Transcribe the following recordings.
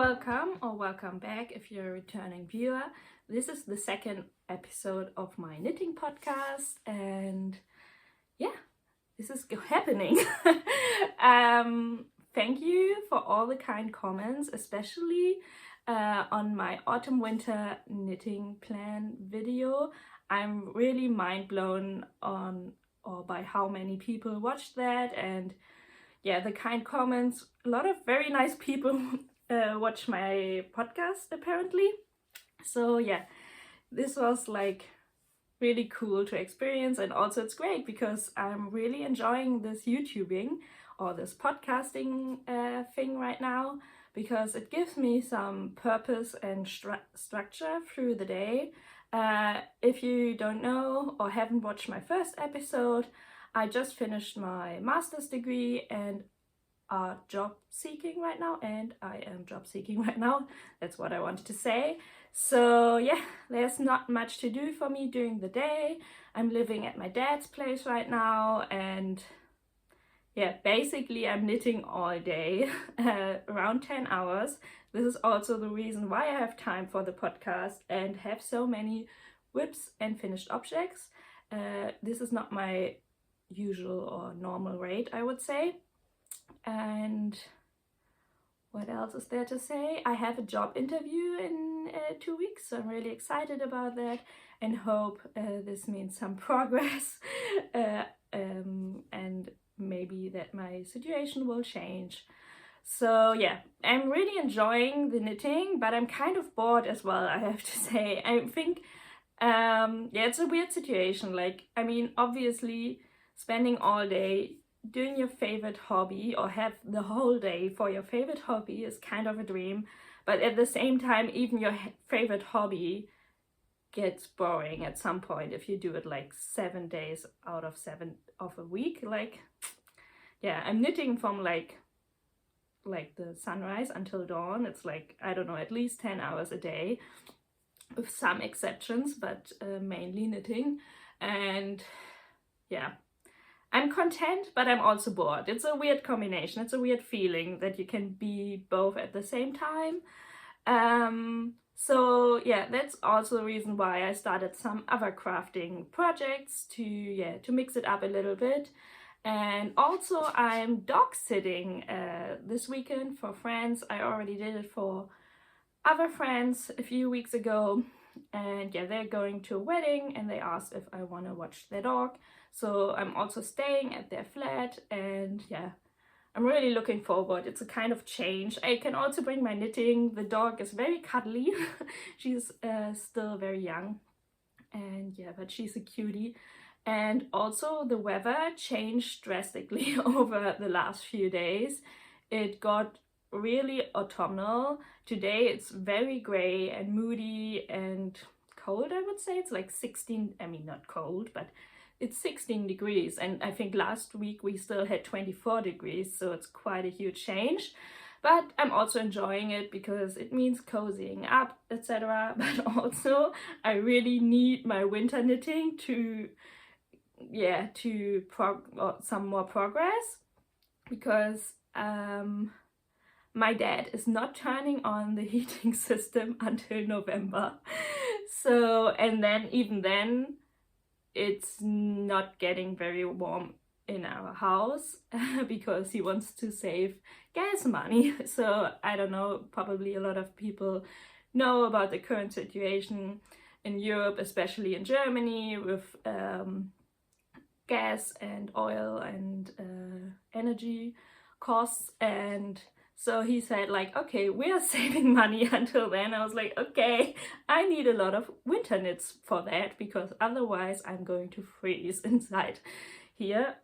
welcome or welcome back if you're a returning viewer. This is the second episode of my knitting podcast, and yeah, this is happening. Thank you for all the kind comments, especially on my autumn winter knitting plan video. I'm really mind blown by how many people watched that, and yeah, the kind comments. A lot of very nice people watch my podcast apparently. So yeah, this was like really cool to experience, and also it's great because I'm really enjoying this YouTubing or this podcasting thing right now, because it gives me some purpose and structure through the day. If you don't know or haven't watched my first episode, I just finished my master's degree and are job seeking right now, and I am job seeking right now. That's what I wanted to say. So yeah, there's not much to do for me during the day. I'm living at my dad's place right now, and yeah, basically I'm knitting all day, around 10 hours. This is also the reason why I have time for the podcast and have so many whips and finished objects. This is not my usual or normal rate, I would say. And what else is there to say? I have a job interview in 2 weeks, so I'm really excited about that and hope this means some progress and maybe that my situation will change. So yeah, I'm really enjoying the knitting, but I'm kind of bored as well, I have to say. I think yeah, it's a weird situation. Like, I mean, obviously spending all day doing your favorite hobby or have the whole day for your favorite hobby is kind of a dream, but at the same time, even your favorite hobby gets boring at some point if you do it like 7 days out of 7 of a week. Like, yeah, I'm knitting from like the sunrise until dawn. It's like, I don't know, at least 10 hours a day with some exceptions, but mainly knitting. And yeah, I'm content, but I'm also bored. It's a weird combination. It's a weird feeling that you can be both at the same time. So yeah, that's also the reason why I started some other crafting projects to mix it up a little bit. And also I'm dog sitting this weekend for friends. I already did it for other friends a few weeks ago. And yeah, they're going to a wedding and they asked if I want to watch their dog. So I'm also staying at their flat, and yeah, I'm really looking forward. It's a kind of change. I can also bring my knitting. The dog is very cuddly. She's still very young, and yeah, but she's a cutie. And also the weather changed drastically over the last few days. It got really autumnal. Today it's very gray and moody and cold, I would say. It's like 16, I mean not cold, but it's 16 degrees, and I think last week we still had 24 degrees, so it's quite a huge change. But I'm also enjoying it because it means cozying up, etc. But also I really need my winter knitting to some more progress, because my dad is not turning on the heating system until November. So, and then even then it's not getting very warm in our house because he wants to save gas money. So I don't know, probably a lot of people know about the current situation in Europe, especially in Germany, with gas and oil and energy costs. And so he said like, okay, we are saving money until then. I was like, okay, I need a lot of winter knits for that, because otherwise I'm going to freeze inside here.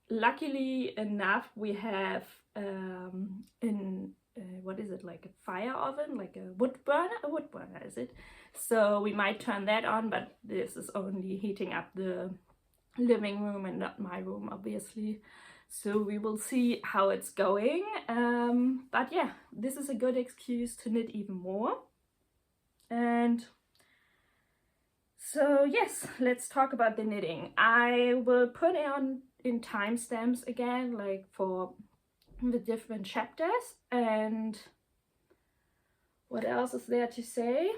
Luckily enough, we have what is it, like a fire oven, like a wood burner is it? So we might turn that on, but this is only heating up the living room and not my room, obviously. So we will see how it's going. But yeah, this is a good excuse to knit even more. And so yes, let's talk about the knitting. I will put on in timestamps again, like for the different chapters, and What else is there to say?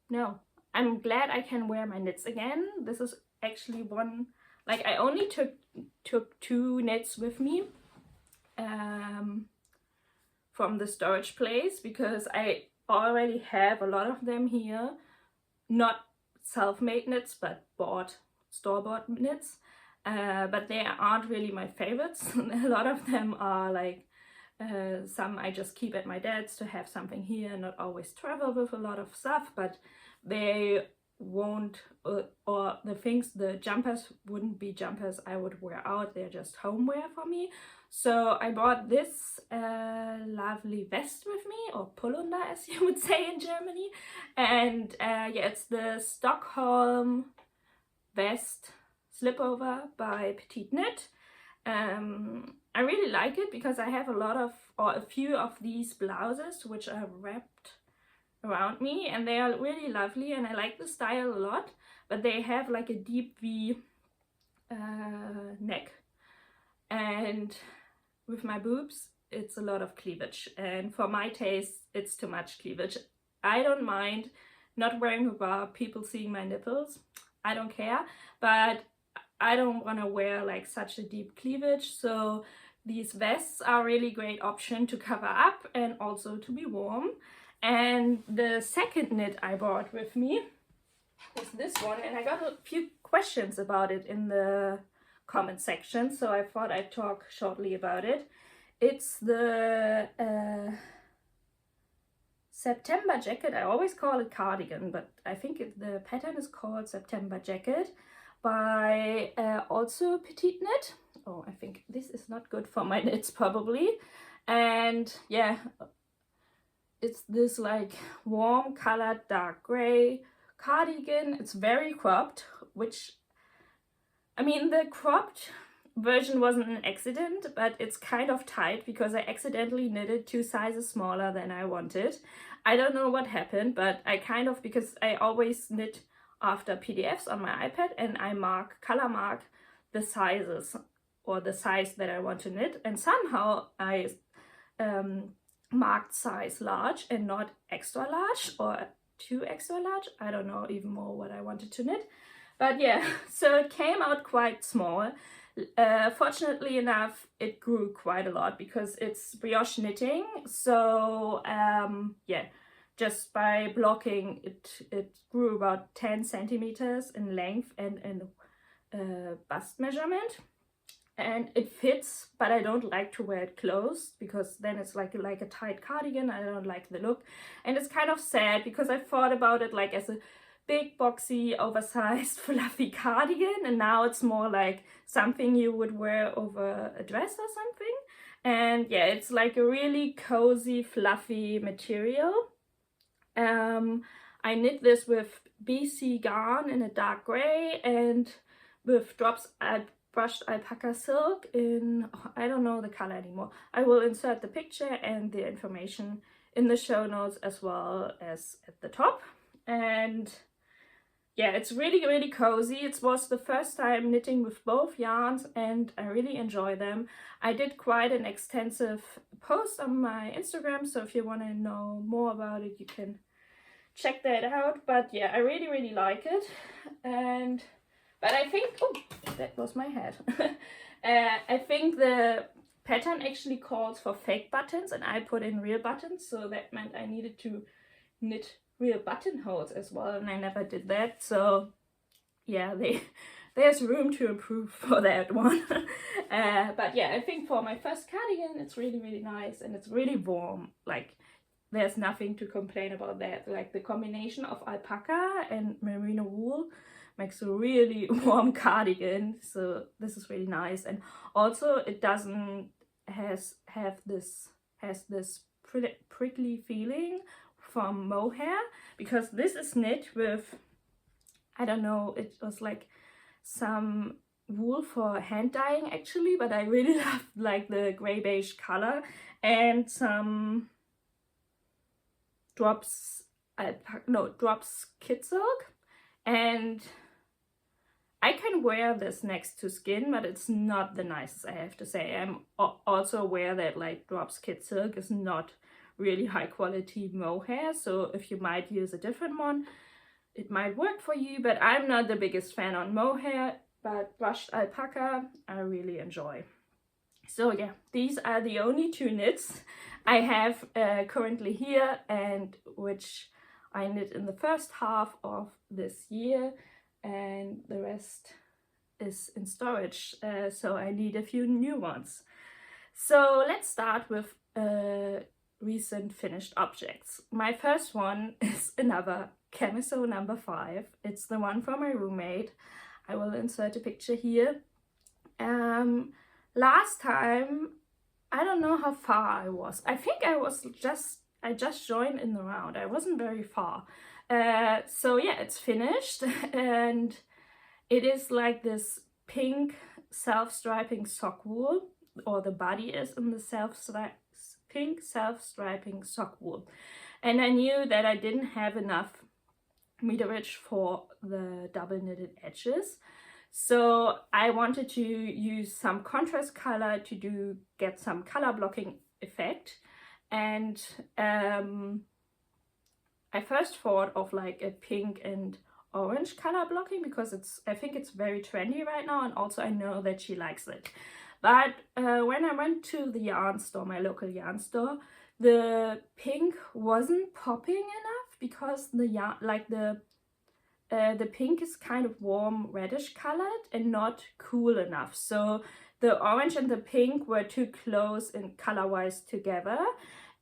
No, I'm glad I can wear my knits again. This is actually one, like I only took 2 knits with me from the storage place because I already have a lot of them here. Not self-made knits, but bought, store-bought knits. But they aren't really my favorites. A lot of them are like some I just keep at my dad's to have something here, not always travel with a lot of stuff, but they won't, or the things, the jumpers wouldn't be jumpers I would wear out, they're just homeware for me. So I bought this lovely vest with me, or Pullover as you would say in Germany, and yeah, it's the Stockholm vest slipover by Petite Knit. I really like it because I have a lot of, or a few of these blouses which are wrapped around me, and they are really lovely and I like the style a lot, but they have like a deep V neck, and with my boobs it's a lot of cleavage, and for my taste it's too much cleavage. I don't mind not wearing a bra, people seeing my nipples, I don't care, but I don't want to wear like such a deep cleavage, so these vests are a really great option to cover up and also to be warm. And the second knit I brought with me is this one, and I got a few questions about it in the comment section, so I thought I'd talk shortly about it. It's the September jacket. I always call it cardigan, but I think the pattern is called September jacket by also Petite Knit. Oh, I think this is not good for my knits probably. And yeah, it's this like warm colored dark gray cardigan. It's very cropped, which, I mean, the cropped version wasn't an accident, but it's kind of tight because I accidentally knitted 2 sizes smaller than I wanted. I don't know what happened, but I kind of, because I always knit after PDFs on my iPad, and I color mark the sizes or the size that I want to knit, and somehow I marked size large and not extra large or 2 extra large. I don't know even more what I wanted to knit, but yeah, so it came out quite small. Fortunately enough, it grew quite a lot because it's brioche knitting, so yeah, just by blocking it grew about 10 centimeters in length and in bust measurement, and it fits, but I don't like to wear it closed because then it's like a tight cardigan. I don't like the look, and it's kind of sad because I thought about it like as a big boxy oversized fluffy cardigan, and now it's more like something you would wear over a dress or something. And yeah, it's like a really cozy fluffy material. I knit this with BC yarn in a dark gray and with drops brushed alpaca silk in, I don't know the color anymore. I will insert the picture and the information in the show notes as well as at the top. And yeah, it's really, really cozy. It was the first time knitting with both yarns and I really enjoy them. I did quite an extensive post on my Instagram, so if you want to know more about it, you can check that out. But yeah, I really, really like it. But I think, oh, that was my head. I think the pattern actually calls for fake buttons and I put in real buttons, so that meant I needed to knit real buttonholes as well, and I never did that, so yeah, there's room to improve for that one. But yeah, I think for my first cardigan it's really, really nice and it's really warm. Like, there's nothing to complain about that. Like, the combination of alpaca and merino wool makes a really warm cardigan, so this is really nice. And also it doesn't has this prickly feeling from mohair, because this is knit with, I don't know, it was like some wool for hand dyeing actually, but I really love like the gray beige color, and some drops kid silk. And I can wear this next to skin, but it's not the nicest, I have to say. I'm also aware that like drops kid silk is not really high quality mohair, so if you might use a different one, it might work for you, but I'm not the biggest fan on mohair, but brushed alpaca I really enjoy. So yeah, these are the only 2 knits I have currently here, and which I knit in the first half of this year, and the rest is in storage, so I need a few new ones. So let's start with recent finished objects. My first one is another Camisole number 5. It's the one from my roommate. I will insert a picture here. Last time, I don't know how far I was. I think I just joined in the round. I wasn't very far. So yeah, it's finished, and it is like this pink self-striping sock wool, or the body is in the pink self-striping sock wool. And I knew that I didn't have enough meterage for the double knitted edges. So I wanted to use some contrast color to get some color blocking effect. And I first thought of like a pink and orange color blocking, because I think it's very trendy right now, and also I know that she likes it. But when I went to the yarn store, my local yarn store, the pink wasn't popping enough, because the yarn, like the pink is kind of warm reddish colored and not cool enough. So the orange and the pink were too close in color wise together.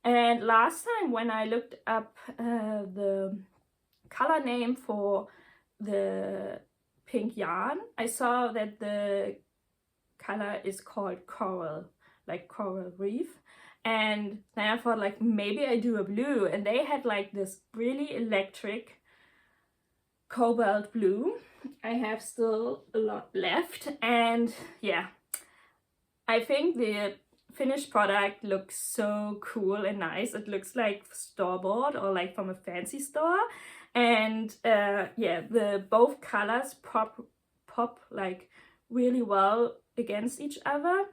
And last time when I looked up the color name for the pink yarn, I saw that the color is called coral, like coral reef. And then I thought, like, maybe I do a blue, and they had like this really electric cobalt blue. I have still a lot left, and yeah, I think the finished product looks so cool and nice. It looks like store-bought or like from a fancy store, and yeah, the both colors pop like really well against each other.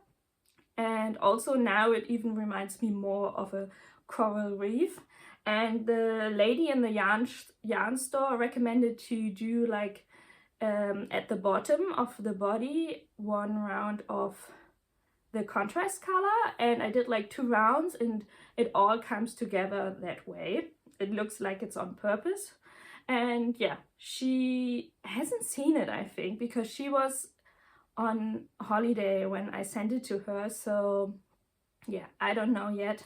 And also now it even reminds me more of a coral reef. And the lady in the yarn store recommended to do like at the bottom of the body 1 round of the contrast color, and I did like 2 rounds, and it all comes together that way. It looks like it's on purpose. And yeah, she hasn't seen it, I think, because she was on holiday when I sent it to her. So yeah, I don't know yet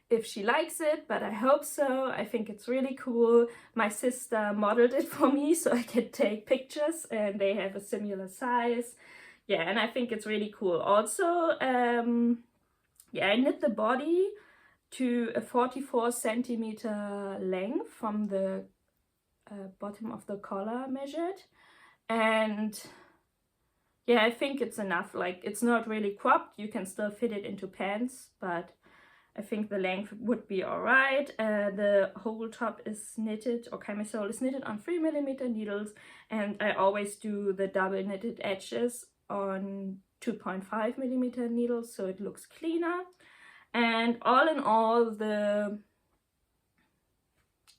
if she likes it, but I hope so. I think it's really cool. My sister modeled it for me so I could take pictures, and they have a similar size. Yeah, and I think it's really cool. Also, yeah, I knit the body to a 44 centimeter length from the bottom of the collar measured, and yeah, I think it's enough. Like, it's not really cropped, you can still fit it into pants, but I think the length would be alright. The whole top is knitted, or camisole is knitted on 3mm needles, and I always do the double knitted edges on 2.5mm needles, so it looks cleaner. And all in all, the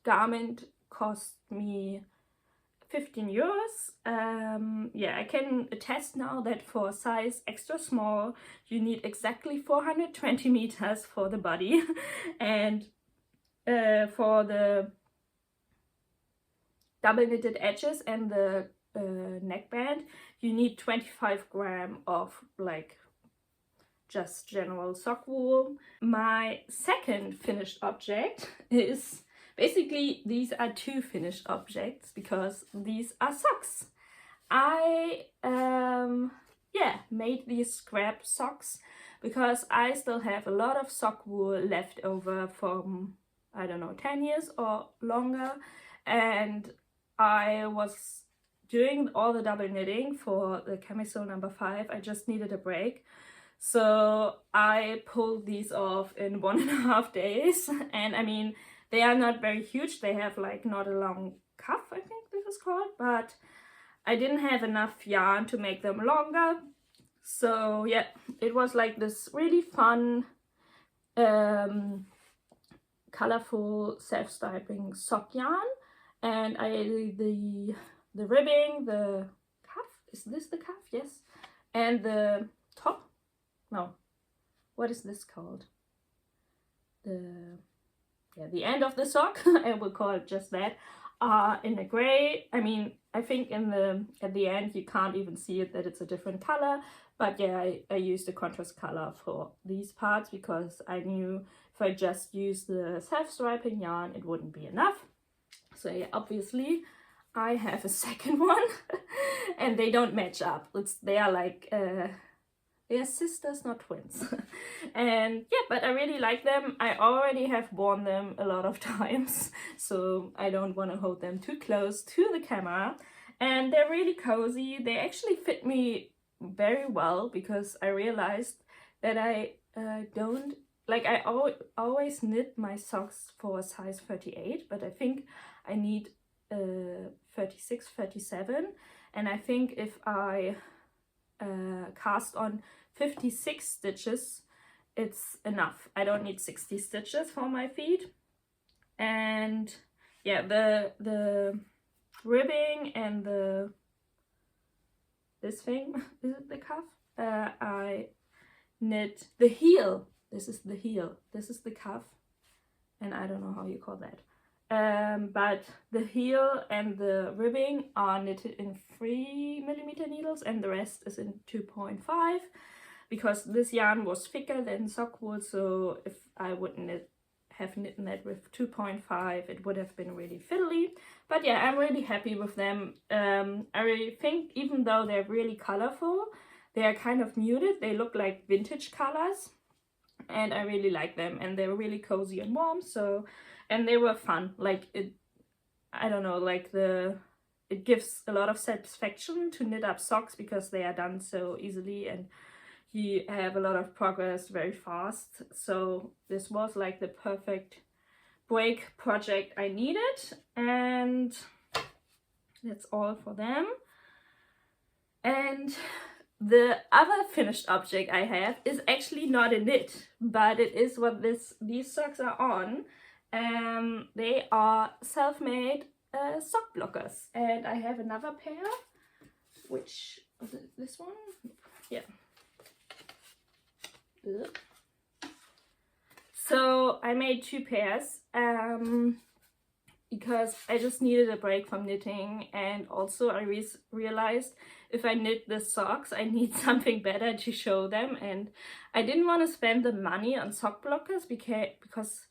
garment cost me 15 euros. Yeah, I can attest now that for size extra small you need exactly 420 meters for the body, and for the double knitted edges and the neckband you need 25 grams of like just general sock wool. My second finished object is basically, these are 2 finished objects because these are socks. I yeah, made these scrap socks because I still have a lot of sock wool left over from, I don't know, 10 years or longer, and I was doing all the double knitting for the camisole number 5. I just needed a break, so I pulled these off in 1.5 days. And I mean, they are not very huge, they have like not a long cuff, I think this is called, but I didn't have enough yarn to make them longer. So yeah, it was like this really fun colorful self-striping sock yarn, and the ribbing, the cuff, is this the cuff? Yes. And the top, no, what is this called? The end of the sock, I will call it just that, in a gray. I mean, I think at the end you can't even see it that it's a different color, but yeah, I used a contrast color for these parts because I knew if I just use the self-striping yarn it wouldn't be enough. So yeah, obviously I have a second one and they don't match up. They are like they are sisters, not twins. And yeah, but I really like them. I already have worn them a lot of times, so I don't want to hold them too close to the camera. And they're really cozy. They actually fit me very well because I realized that I don't, like, I always knit my socks for a size 38, but I think I need 36, 37. And I think if I cast on 56 stitches, it's enough. I don't need 60 stitches for my feet. And yeah, the ribbing and this thing, is it the cuff? I knit the heel. This is the heel. This is the cuff, and I don't know how you call that. But the heel and the ribbing are knitted in 3mm needles and the rest is in 2.5 because this yarn was thicker than sock wool, so if I wouldn't have knitted that with 2.5 it would have been really fiddly. But yeah, I'm really happy with them. I really think even though they're really colorful, they are kind of muted. They look like vintage colors and I really like them, and they're really cozy and warm. So, and they were fun. Like, I don't know, like it gives a lot of satisfaction to knit up socks because they are done so easily and you have a lot of progress very fast. So this was like the perfect break project I needed, and that's all for them. And the other finished object I have is actually not a knit, but it is what these socks are on. They are self-made sock blockers, and I have another pair, which was it, this one? Yeah. Ugh. So I made two pairs because I just needed a break from knitting, and also I realized if I knit the socks I need something better to show them, and I didn't want to spend the money on sock blockers because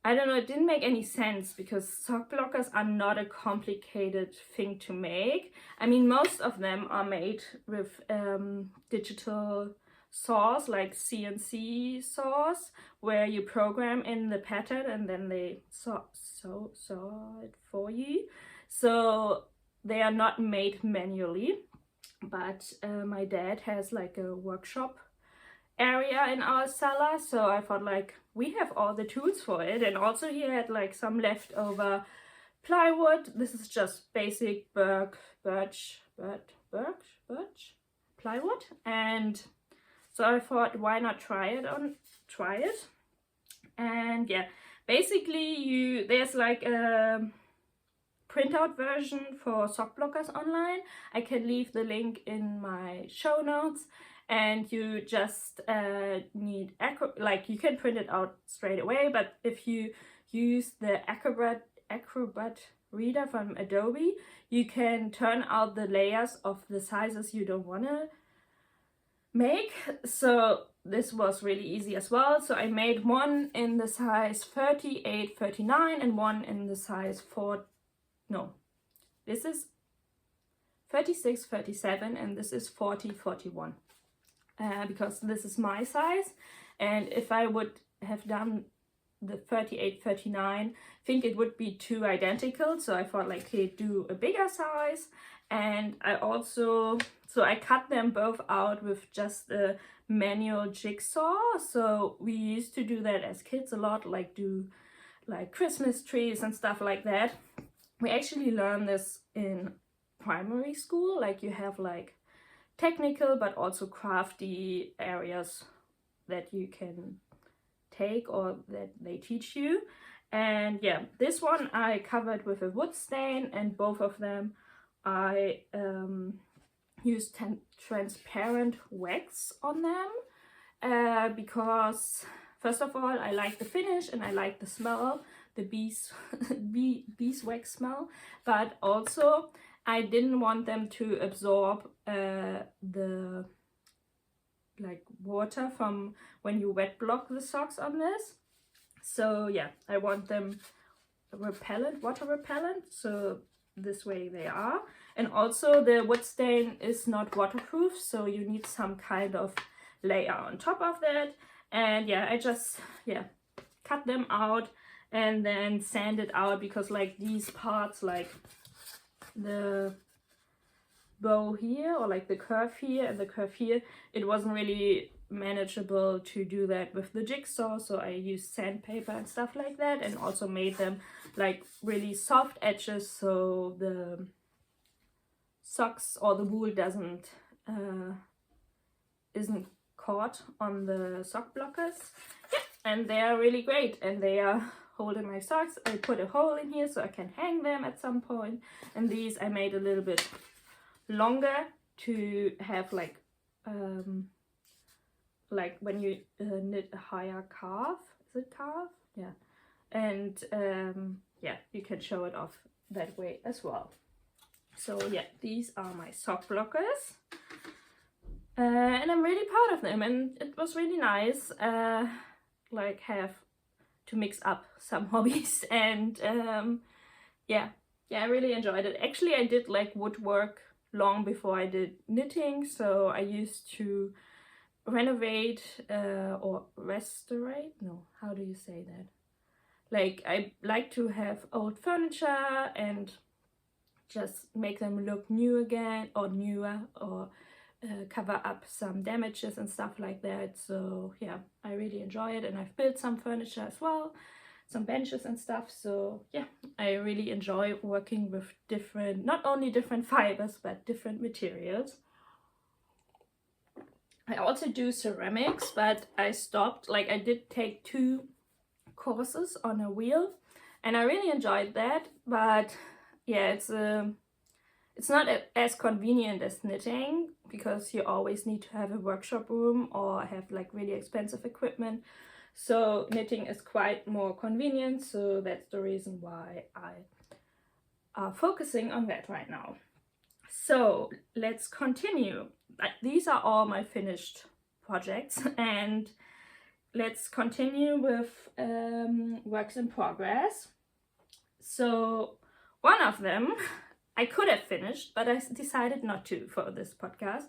I don't know, it didn't make any sense because sock blockers are not a complicated thing to make. I mean, most of them are made with digital saws, like CNC saws, where you program in the pattern and then they saw it for you. So they are not made manually, but my dad has like a workshop area in our cellar, so I thought like we have all the tools for it. And also he had like some leftover plywood. This is just basic birch plywood, and so I thought why not try it. And yeah, basically there's like a printout version for sock blockers online. I can leave the link in my show notes, and you just need like you can print it out straight away, but if you use the Acrobat reader from Adobe, you can turn out the layers of the sizes you don't want to make. So this was really easy as well. So I made one in the size 38, 39 and one in the size this is 36, 37 and this is 40, 41. Because this is my size, and if I would have done the 38, 39, I think it would be too identical, so I thought like, okay, do a bigger size. And I also, so I cut them both out with just a manual jigsaw. So we used to do that as kids a lot, like do like Christmas trees and stuff like that. We actually learn this in primary school, like you have like technical but also crafty areas that you can take or that they teach you. And yeah, this one I covered with a wood stain, and both of them I used transparent wax on them because first of all I like the finish and I like the smell, the beeswax smell, but also I didn't want them to absorb the like water from when you wet block the socks on this. So yeah, I want them repellent, water repellent, so this way they are. And also the wood stain is not waterproof, so you need some kind of layer on top of that. And yeah, I just cut them out and then sand it out, because like these parts, like the bow here or like the curve here and the curve here, it wasn't really manageable to do that with the jigsaw, so I used sandpaper and stuff like that, and also made them like really soft edges so the socks or the wool isn't caught on the sock blockers. Yeah, and they are really great, and they are holding my socks. I put a hole in here so I can hang them at some point, and these I made a little bit longer to have like when you knit a higher calf, is it calf? Yeah, and yeah, you can show it off that way as well. So yeah, these are my sock blockers, and I'm really proud of them, and it was really nice like have to mix up some hobbies, and yeah, I really enjoyed it. Actually, I did like woodwork long before I did knitting, so I used to renovate or restaurate, no, how do you say that, like I like to have old furniture and just make them look new again, or newer, or cover up some damages and stuff like that. So yeah, I really enjoy it, and I've built some furniture as well, some benches and stuff. So yeah, I really enjoy working with different, not only different fibers, but different materials. I also do ceramics, but I stopped. Like I did take 2 courses on a wheel, and I really enjoyed that, but yeah, it's not as convenient as knitting, because you always need to have a workshop room or have like really expensive equipment. So knitting is quite more convenient, so that's the reason why I are focusing on that right now. So let's continue. These are all my finished projects, and let's continue with works in progress. So one of them I could have finished, but I decided not to for this podcast.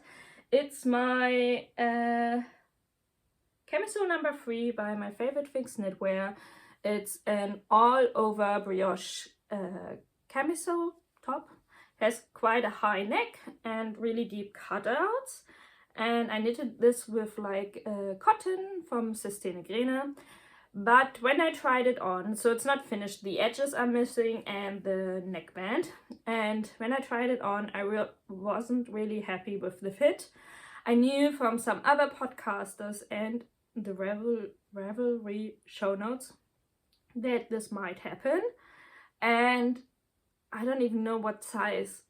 It's my Camisole number 3 by My Favorite Things Knitwear. It's an all-over brioche camisole top. Has quite a high neck and really deep cutouts. And I knitted this with like cotton from Sostrene Grene. But when I tried it on, so it's not finished, the edges are missing and the neckband. And when I tried it on, I wasn't really happy with the fit. I knew from some other podcasters and the Ravelry show notes that this might happen. And I don't even know what size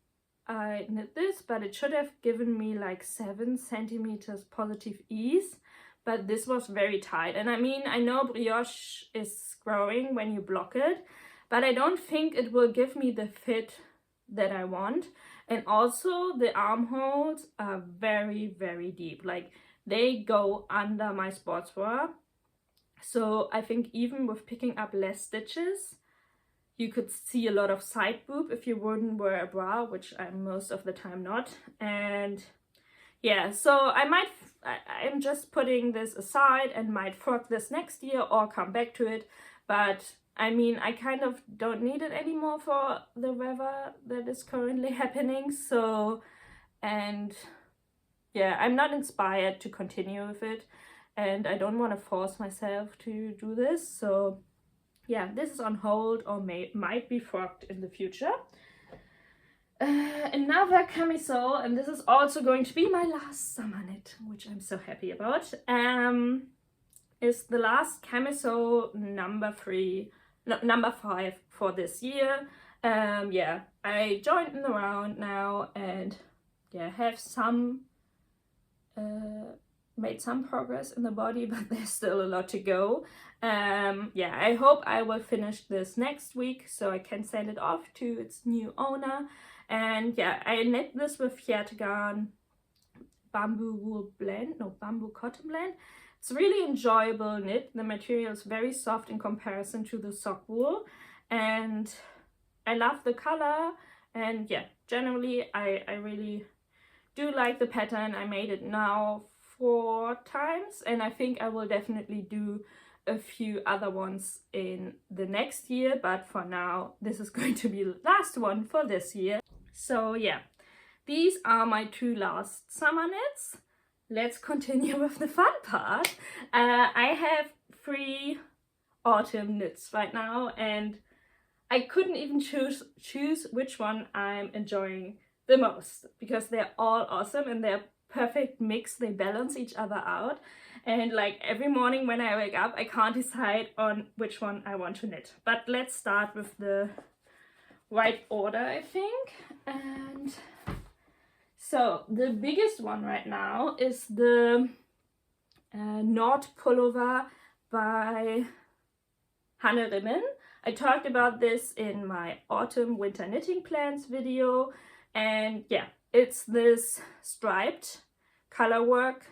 I knit this, but it should have given me like 7 centimeters positive ease. But this was very tight. And I mean, I know brioche is growing when you block it, but I don't think it will give me the fit that I want. And also the armholes are very, very deep. Like they go under my sportswear. So I think even with picking up less stitches, you could see a lot of side boob if you wouldn't wear a bra, which I'm most of the time not. And yeah, so I'm just putting this aside and might frock this next year or come back to it. But I mean, I kind of don't need it anymore for the weather that is currently happening. So, and yeah, I'm not inspired to continue with it. And I don't want to force myself to do this. So yeah, this is on hold or might be frocked in the future. Another camisole, and this is also going to be my last summer knit, which I'm so happy about. is the last camisole number 5 for this year. Yeah, I joined in the round now, and yeah, have some made some progress in the body, but there's still a lot to go. Yeah, I hope I will finish this next week so I can send it off to its new owner. And yeah, I knit this with Hjertegarn bamboo cotton blend. It's really enjoyable knit. The material is very soft in comparison to the sock wool, and I love the color. And yeah, generally I really do like the pattern. I made it now 4 times, and I think I will definitely do a few other ones in the next year, but for now this is going to be the last one for this year. So yeah, these are my 2 last summer knits. Let's continue with the fun part. I have 3 autumn knits right now, and I couldn't even choose which one I'm enjoying the most, because they're all awesome and they're perfect mix. They balance each other out, and like every morning when I wake up I can't decide on which one I want to knit. But let's start with the right order, I think. And so the biggest one right now is the Knot Pullover by Hanne Rimmen. I talked about this in my autumn winter knitting plans video, and yeah, it's this striped color work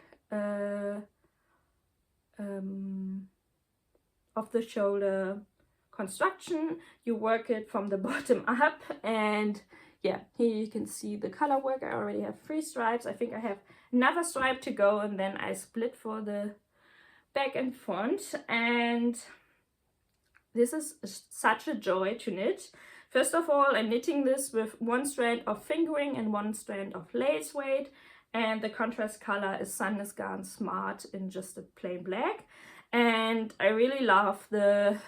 of the shoulder construction. You work it from the bottom up, and yeah, here you can see the color work. I already have 3 stripes. I think I have another stripe to go, and then I split for the back and front. And this is such a joy to knit. First of all, I'm knitting this with 1 strand of fingering and 1 strand of lace weight, and the contrast color is Sandnes Garn Smart in just a plain black. And I really love the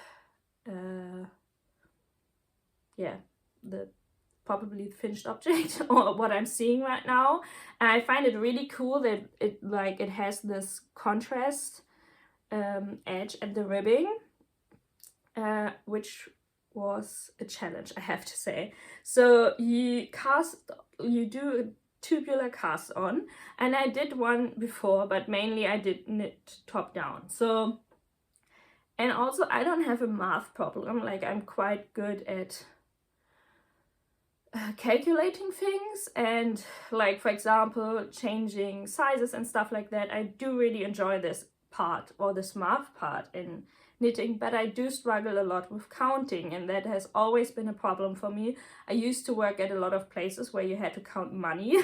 probably finished object or what I'm seeing right now. And I find it really cool that it has this contrast edge at the ribbing, which was a challenge, I have to say. So you do a tubular cast on, and I did one before, but mainly I did knit top down. So, and also I don't have a math problem. Like, I'm quite good at calculating things, and like, for example, changing sizes and stuff like that. I do really enjoy this part, or this math part in knitting, but I do struggle a lot with counting, and that has always been a problem for me. I used to work at a lot of places where you had to count money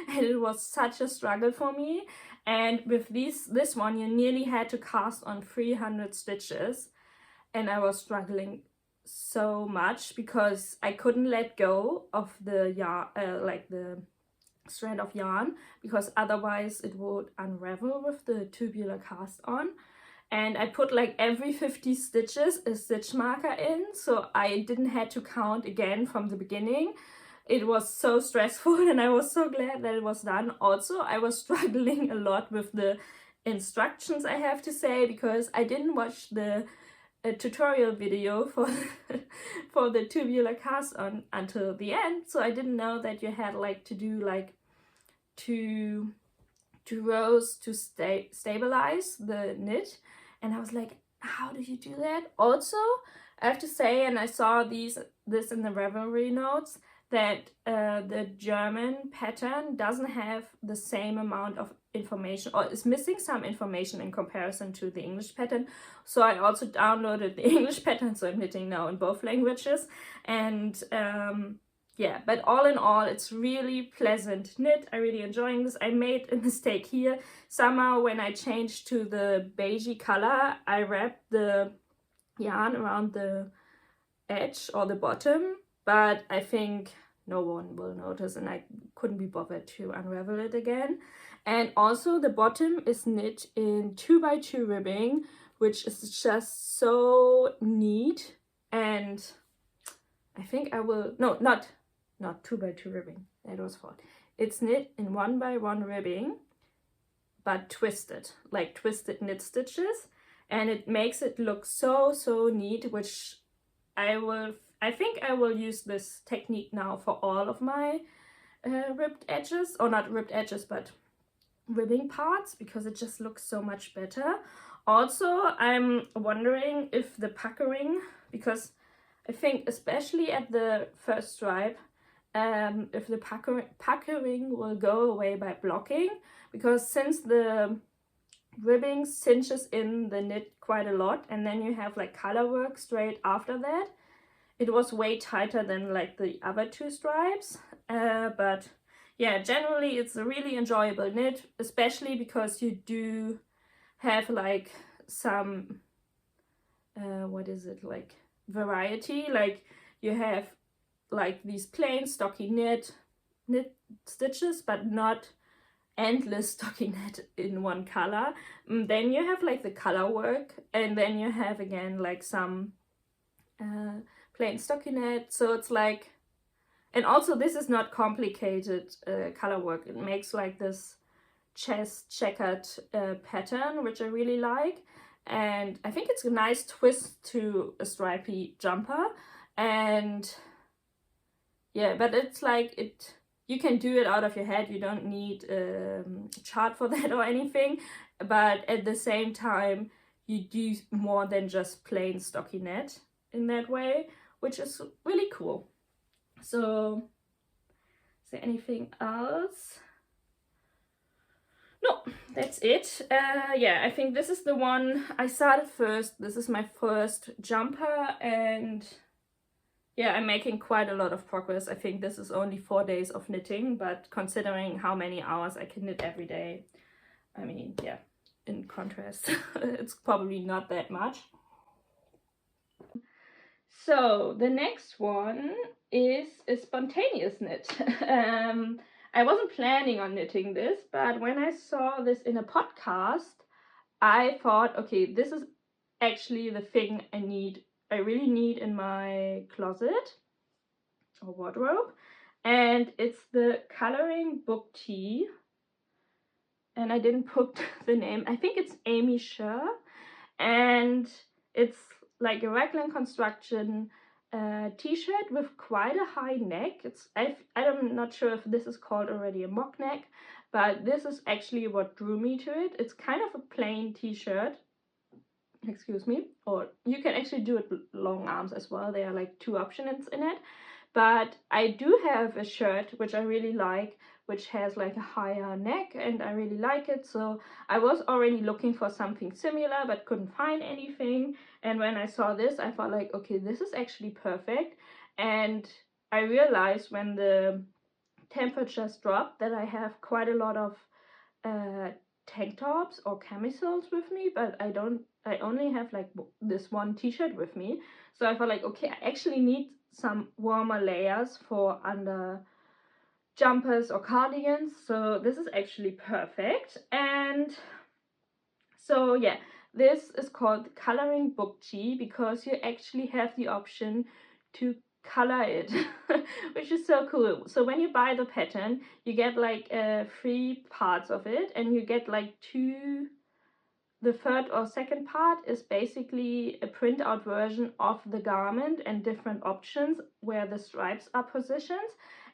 and it was such a struggle for me. And with this one, you nearly had to cast on 300 stitches, and I was struggling so much because I couldn't let go of the yarn, like the strand of yarn, because otherwise it would unravel with the tubular cast on. And I put like every 50 stitches a stitch marker in, so I didn't have to count again from the beginning. It was so stressful, and I was so glad that it was done. Also, I was struggling a lot with the instructions, I have to say, because I didn't watch the tutorial video for for the tubular cast on until the end, so I didn't know that you had like to do like two rows to stabilize the knit. And I was like, how do you do that? Also, I have to say, and I saw this in the Ravelry notes, that the German pattern doesn't have the same amount of information, or is missing some information in comparison to the English pattern. So I also downloaded the English pattern, so I'm knitting now in both languages. And yeah, but all in all, it's really pleasant knit. I'm really enjoying this. I made a mistake here. Somehow when I changed to the beige color, I wrapped the yarn around the edge or the bottom, but I think no one will notice, and I couldn't be bothered to unravel it again. And also the bottom is knit in 2x2 ribbing, which is just so neat. And I think I will, no, not 2x2 ribbing, that was fault. It's knit in 1x1 ribbing, but twisted, like twisted knit stitches. and it makes it look so neat, which I think I will use this technique now for all of my ribbed edges, or not ribbed edges, but ribbing parts, because it just looks so much better. Also, I'm wondering if the puckering, because I think especially at the first stripe, if the puckering will go away by blocking, because since the ribbing cinches in the knit quite a lot, and then you have like color work straight after that, it was way tighter than like the other two stripes. But yeah, generally it's a really enjoyable knit, especially because you do have like some what is it, like variety. Like you have like these plain stocky knit stitches, but not endless stocky knit in one color. Then you have like the color work, and then you have again like some plain stockinette. So it's like, and also this is not complicated color work. It makes like this chest checkered pattern, which I really like, and I think it's a nice twist to a stripy jumper. And yeah, but it's like, you can do it out of your head. You don't need a chart for that or anything, but at the same time you do more than just plain stockinette in that way, which is really cool. So is there anything else? No, that's it. Yeah, I think this is the one I started first. This is my first jumper, and yeah, I'm making quite a lot of progress. I think this is only 4 days of knitting, but considering how many hours I can knit every day, I mean, yeah, in contrast, it's probably not that much. So the next one is a spontaneous knit. I wasn't planning on knitting this, but when I saw this in a podcast, I thought, okay, this is actually the thing I really need in my closet or wardrobe. And it's the coloring book tee. And I didn't put the name. I think it's Aimee Sher. And it's like a raglan construction t-shirt with quite a high neck. I'm not sure if this is called already a mock neck, but this is actually what drew me to it. It's kind of a plain t-shirt, excuse me, or you can actually do it with long arms as well. There are like 2 options in it. But I do have a shirt which I really like, which has like a higher neck, and I really like it. So I was already looking for something similar but couldn't find anything. And when I saw this, I thought like, okay, this is actually perfect. And I realized when the temperatures dropped that I have quite a lot of tank tops or camisoles with me, but I only have like this one t-shirt with me. So I felt like, okay, I actually need some warmer layers for under jumpers or cardigans, so this is actually perfect. And so yeah, this is called coloring book tee because you actually have the option to color it, which is so cool. So when you buy the pattern, you get like 3 parts of it, and you get like 2. The third or second part is basically a printout version of the garment and different options where the stripes are positioned,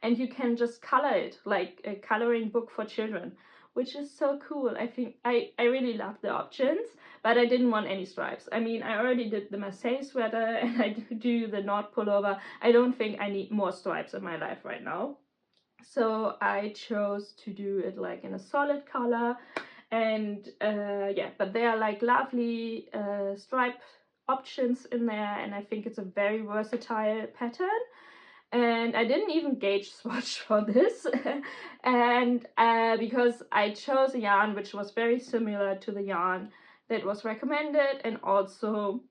and you can just color it like a coloring book for children, which is so cool. I think I really love the options, but I didn't want any stripes. I mean, I already did the Marseille sweater and I do the knot pullover. I don't think I need more stripes in my life right now. So I chose to do it like in a solid color. And yeah, but there are like lovely stripe options in there, and I think it's a very versatile pattern. And I didn't even gauge swatch for this and because I chose a yarn which was very similar to the yarn that was recommended, and also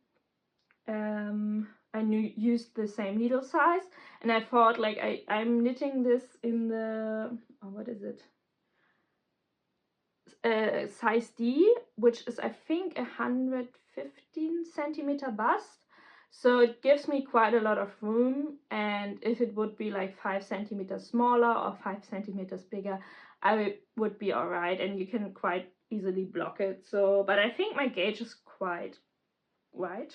I used the same needle size, and I thought like I'm knitting this in the what is it, size D, which is I think 115 centimeter bust, so it gives me quite a lot of room. And if it would be like 5 centimeters smaller or 5 centimeters bigger, I would be alright. And you can quite easily block it. So, but I think my gauge is quite right.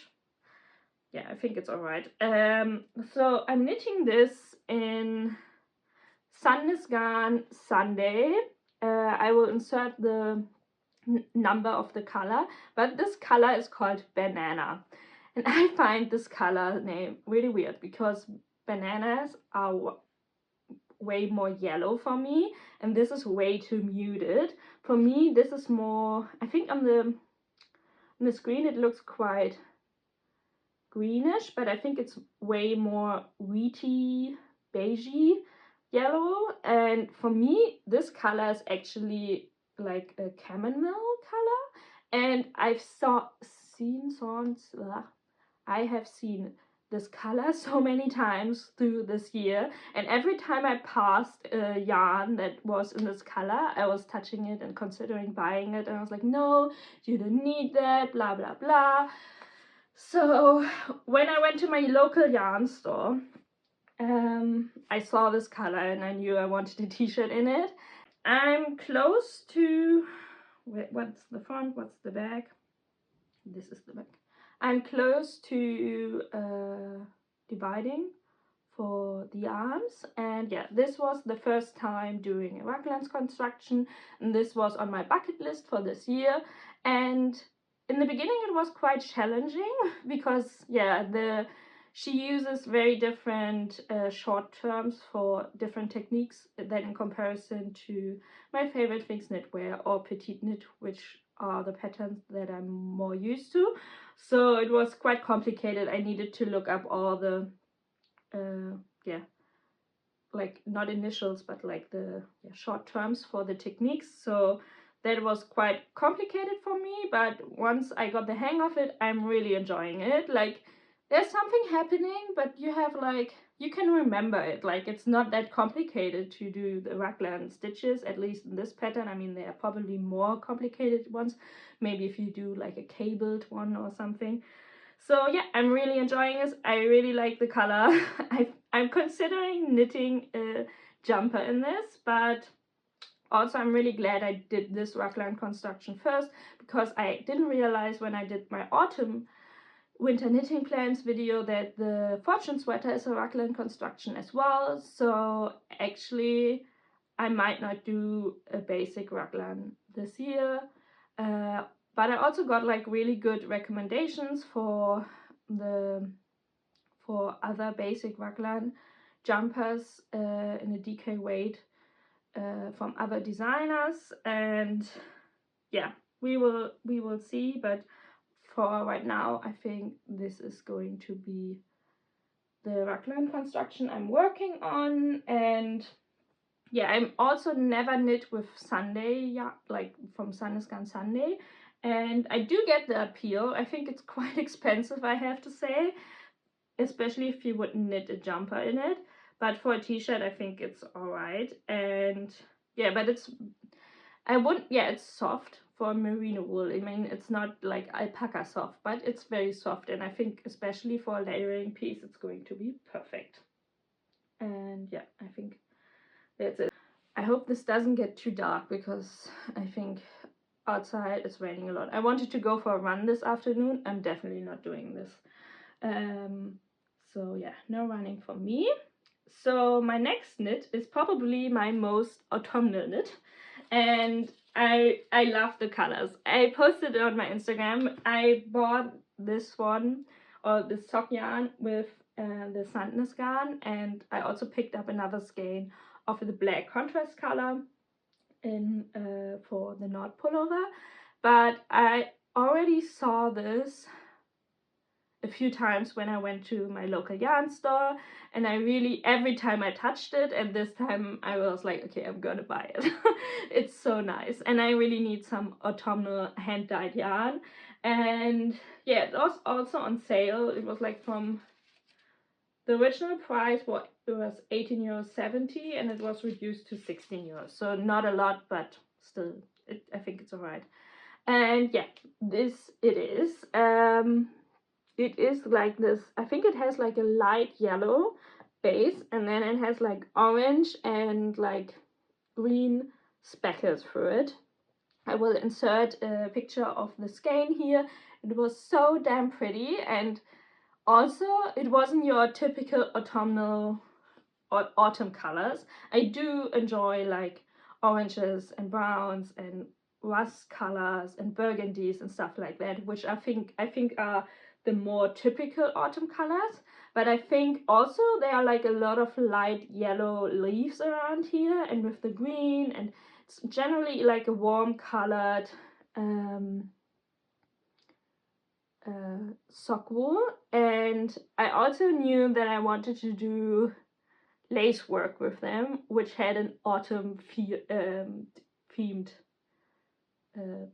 Yeah, I think it's alright. So I'm knitting this in Sandnes Garn Sunday. I will insert the number of the color, but this color is called Banana. And I find this color name really weird because bananas are way more yellow for me, and this is way too muted. For me, this is more, I think on the screen it looks quite greenish, but I think it's way more wheaty, beigey yellow. And for me, this color is actually like a chamomile color. And I have seen this color so many times through this year, and every time I passed a yarn that was in this color, I was touching it and considering buying it, and I was like, no, you don't need that, blah blah blah. So when I went to my local yarn store, I saw this color and I knew I wanted a t-shirt in it. I'm close to, what's the front, what's the back? This is the back. I'm close to dividing for the arms, and yeah, this was the first time doing a raglan construction, and this was on my bucket list for this year. And in the beginning it was quite challenging because yeah, she uses very different short terms for different techniques than in comparison to my favorite things, knitwear or petite knit, which are the patterns that I'm more used to. So it was quite complicated. I needed to look up all the yeah, like not initials, but like the short terms for the techniques. So that was quite complicated for me, but once I got the hang of it, I'm really enjoying it. Like there's something happening, but you have like, you can remember it. Like it's not that complicated to do the raglan stitches, at least in this pattern. I mean, there are probably more complicated ones, maybe if you do like a cabled one or something. So yeah, I'm really enjoying this. I really like the color. I'm considering knitting a jumper in this, but also I'm really glad I did this raglan construction first, because I didn't realize when I did my autumn winter knitting plans video that the fortune sweater is a raglan construction as well. So actually I might not do a basic raglan this year, but I also got like really good recommendations for other basic raglan jumpers in a DK weight from other designers, and yeah, we will see. But for right now, I think this is going to be the raglan construction I'm working on. And yeah, I'm also never knit with Sunday, yeah, like from Sandnes Garn Sunday, and I do get the appeal. I think it's quite expensive, I have to say, especially if you would knit a jumper in it. But for a t-shirt, I think it's alright. And yeah, but it's soft for merino wool. I mean, it's not like alpaca soft, but it's very soft, and I think especially for a layering piece, it's going to be perfect. And yeah, I think that's it. I hope this doesn't get too dark, because I think outside it's raining a lot. I wanted to go for a run this afternoon. I'm definitely not doing this. So yeah, no running for me. So my next knit is probably my most autumnal knit, and I love the colors. I posted it on my Instagram. I bought this one, or this sock yarn, with the Sandnes Garn, and I also picked up another skein of the black contrast color in for the knot pullover. But I already saw this a few times when I went to my local yarn store, and I really, every time I touched it, and this time I was like, okay, I'm gonna buy it. It's so nice, and I really need some autumnal hand-dyed yarn. And yeah, it was also on sale. It was like from the original price, what it was, €18.70, and it was reduced to €16. So not a lot, but still, I think it's alright. And yeah, this it is. It is like this, I think it has like a light yellow base, and then it has like orange and like green speckles through it. I will insert a picture of the skein here. It was so damn pretty, and also it wasn't your typical autumnal or autumn colors. I do enjoy like oranges and browns and rust colors and burgundies and stuff like that, which I think are the more typical autumn colors. But I think also there are like a lot of light yellow leaves around here, and with the green, and it's generally like a warm colored sock wool. And I also knew that I wanted to do lace work with them, which had an autumn themed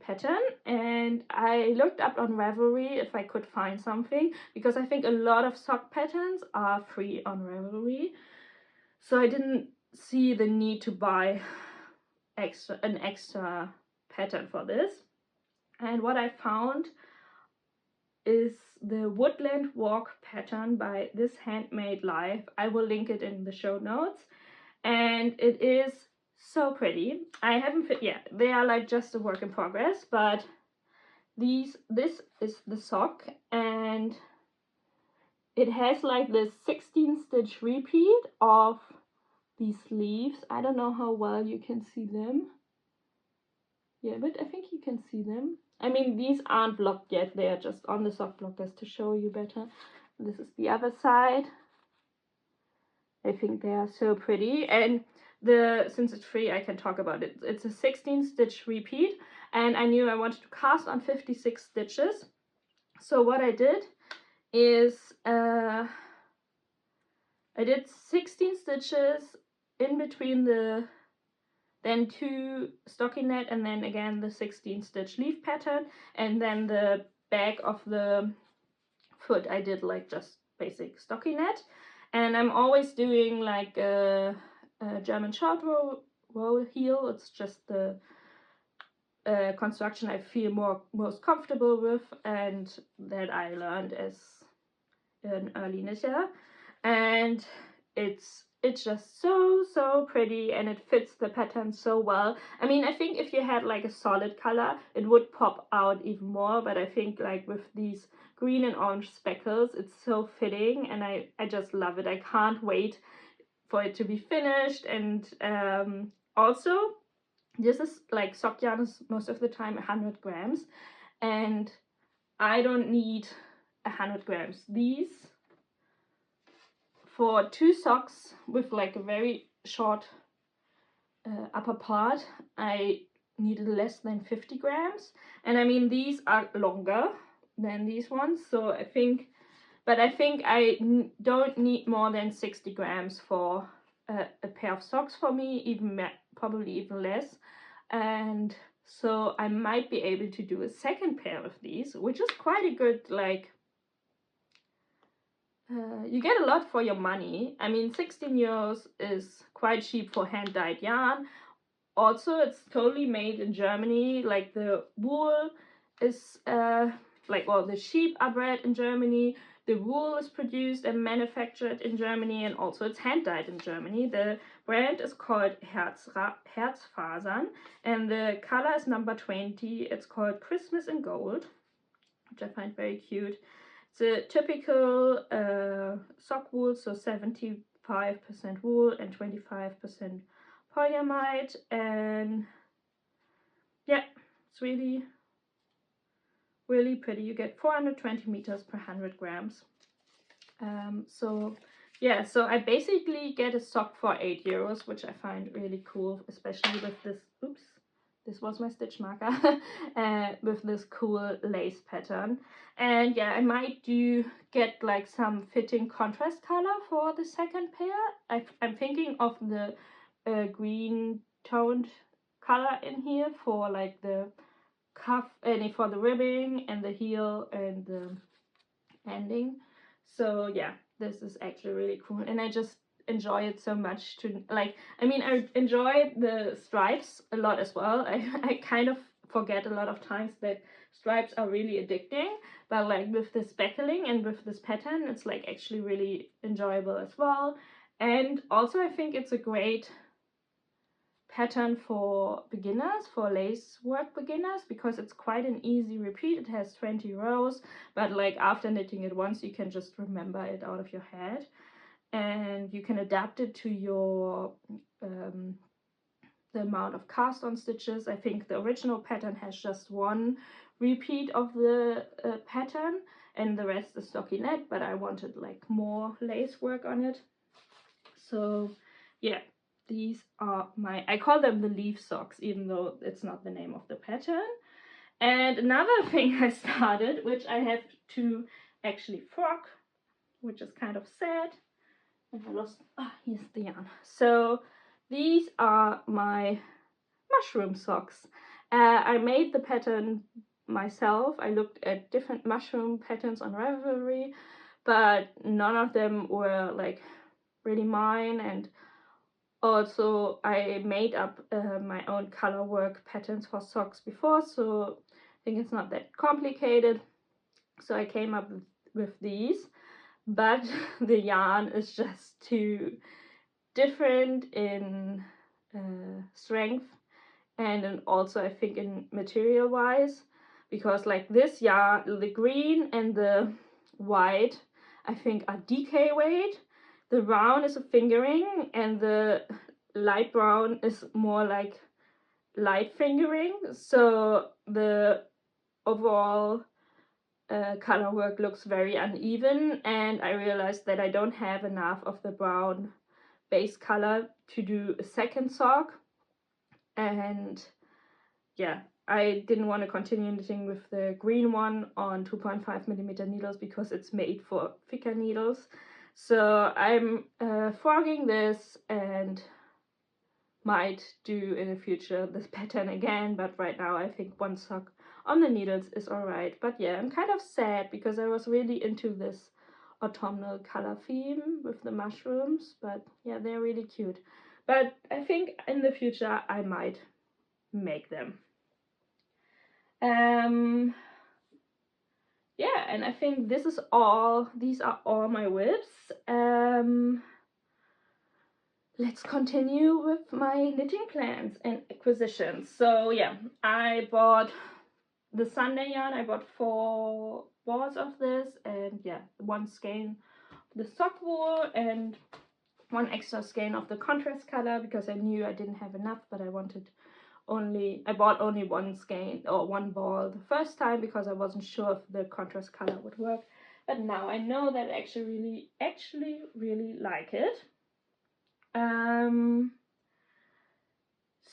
pattern, and I looked up on Ravelry if I could find something, because I think a lot of sock patterns are free on Ravelry, so I didn't see the need to buy an extra pattern for this. And what I found is the Woodlandwalk pattern by thishandmadelife. I will link it in the show notes, and it is so pretty. I haven't fit yet. They are like just a work in progress, but this is the sock, and it has like this 16 stitch repeat of these sleeves. I don't know how well you can see them. Yeah, but I think you can see them. I mean, these aren't blocked yet. They are just on the sock blockers to show you better. This is the other side. I think they are so pretty, and since it's free, I can talk about it. It's a 16 stitch repeat, and I knew I wanted to cast on 56 stitches. So what I did is I did 16 stitches in between then 2 stockinette, and then again the 16 stitch leaf pattern, and then the back of the foot I did like just basic stockinette. And I'm always doing like a German short roll heel. It's just the construction I feel most comfortable with, and that I learned as an early knitter. And it's just so pretty, and it fits the pattern so well. I mean, I think if you had like a solid color, it would pop out even more, but I think like with these green and orange speckles, it's so fitting, and I just love it. I can't wait for it to be finished. And also, this is like sock yarn is most of the time 100 grams, and I don't need 100 grams. These, for 2 socks with like a very short upper part, I needed less than 50 grams. And I mean, these are longer than these ones, so I think I don't need more than 60 grams for a pair of socks for me, probably even less. And so I might be able to do a second pair of these, which is quite a good, like, you get a lot for your money. I mean, 16 euros is quite cheap for hand-dyed yarn. Also, it's totally made in Germany. Like, the wool is, the sheep are bred in Germany. The wool is produced and manufactured in Germany, and also it's hand-dyed in Germany. The brand is called Herzfasern, and the color is number 20. It's called Christmas in Gold, which I find very cute. It's a typical sock wool, so 75% wool and 25% polyamide, and yeah, it's really pretty. You get 420 meters per 100 grams. So yeah, so I basically get a sock for 8 euros, which I find really cool, especially with this, oops, this was my stitch marker, with this cool lace pattern. And yeah, I might get like some fitting contrast color for the second pair. I'm thinking of the green toned color in here for like the cuff, and for the ribbing and the heel and the ending. So yeah, this is actually really cool, and I just enjoy it so much to, like, I mean, I enjoy the stripes a lot as well. I kind of forget a lot of times that stripes are really addicting, but like with the speckling and with this pattern, it's like actually really enjoyable as well. And also I think it's a great pattern for beginners, for lace work beginners, because it's quite an easy repeat. It has 20 rows, but like after knitting it once, you can just remember it out of your head, and you can adapt it to your the amount of cast on stitches. I think the original pattern has just one repeat of the pattern, and the rest is stockinette, but I wanted like more lace work on it. So yeah, these are my, I call them the leaf socks, even though it's not the name of the pattern. And another thing I started, which I have to actually frock, which is kind of sad. And I lost, here's the yarn. So these are my mushroom socks. I made the pattern myself. I looked at different mushroom patterns on Ravelry, but none of them were like really mine. And also I made up my own color work patterns for socks before, so I think it's not that complicated. So I came up with these, but the yarn is just too different in strength, and also I think in material wise, because like this yarn, the green and the white, I think are DK weight. The brown is a fingering, and the light brown is more like light fingering. So the overall color work looks very uneven, and I realized that I don't have enough of the brown base color to do a second sock. And yeah, I didn't want to continue knitting with the green one on 2.5mm needles because it's made for thicker needles. So I'm frogging this and might do in the future this pattern again, but right now I think one sock on the needles is alright. But yeah, I'm kind of sad because I was really into this autumnal color theme with the mushrooms, but yeah, they're really cute. But I think in the future I might make them. Yeah, and I think this is all, these are all my whips. Let's continue with my knitting plans and acquisitions. So yeah, I bought the Sunday yarn. I bought 4 balls of this, and yeah, 1 skein the Sockenwolle and 1 extra skein of the contrast color, because I knew I didn't have enough, but I wanted only, I bought only 1 skein or 1 ball the first time because I wasn't sure if the contrast color would work. But now I know that I actually really like it.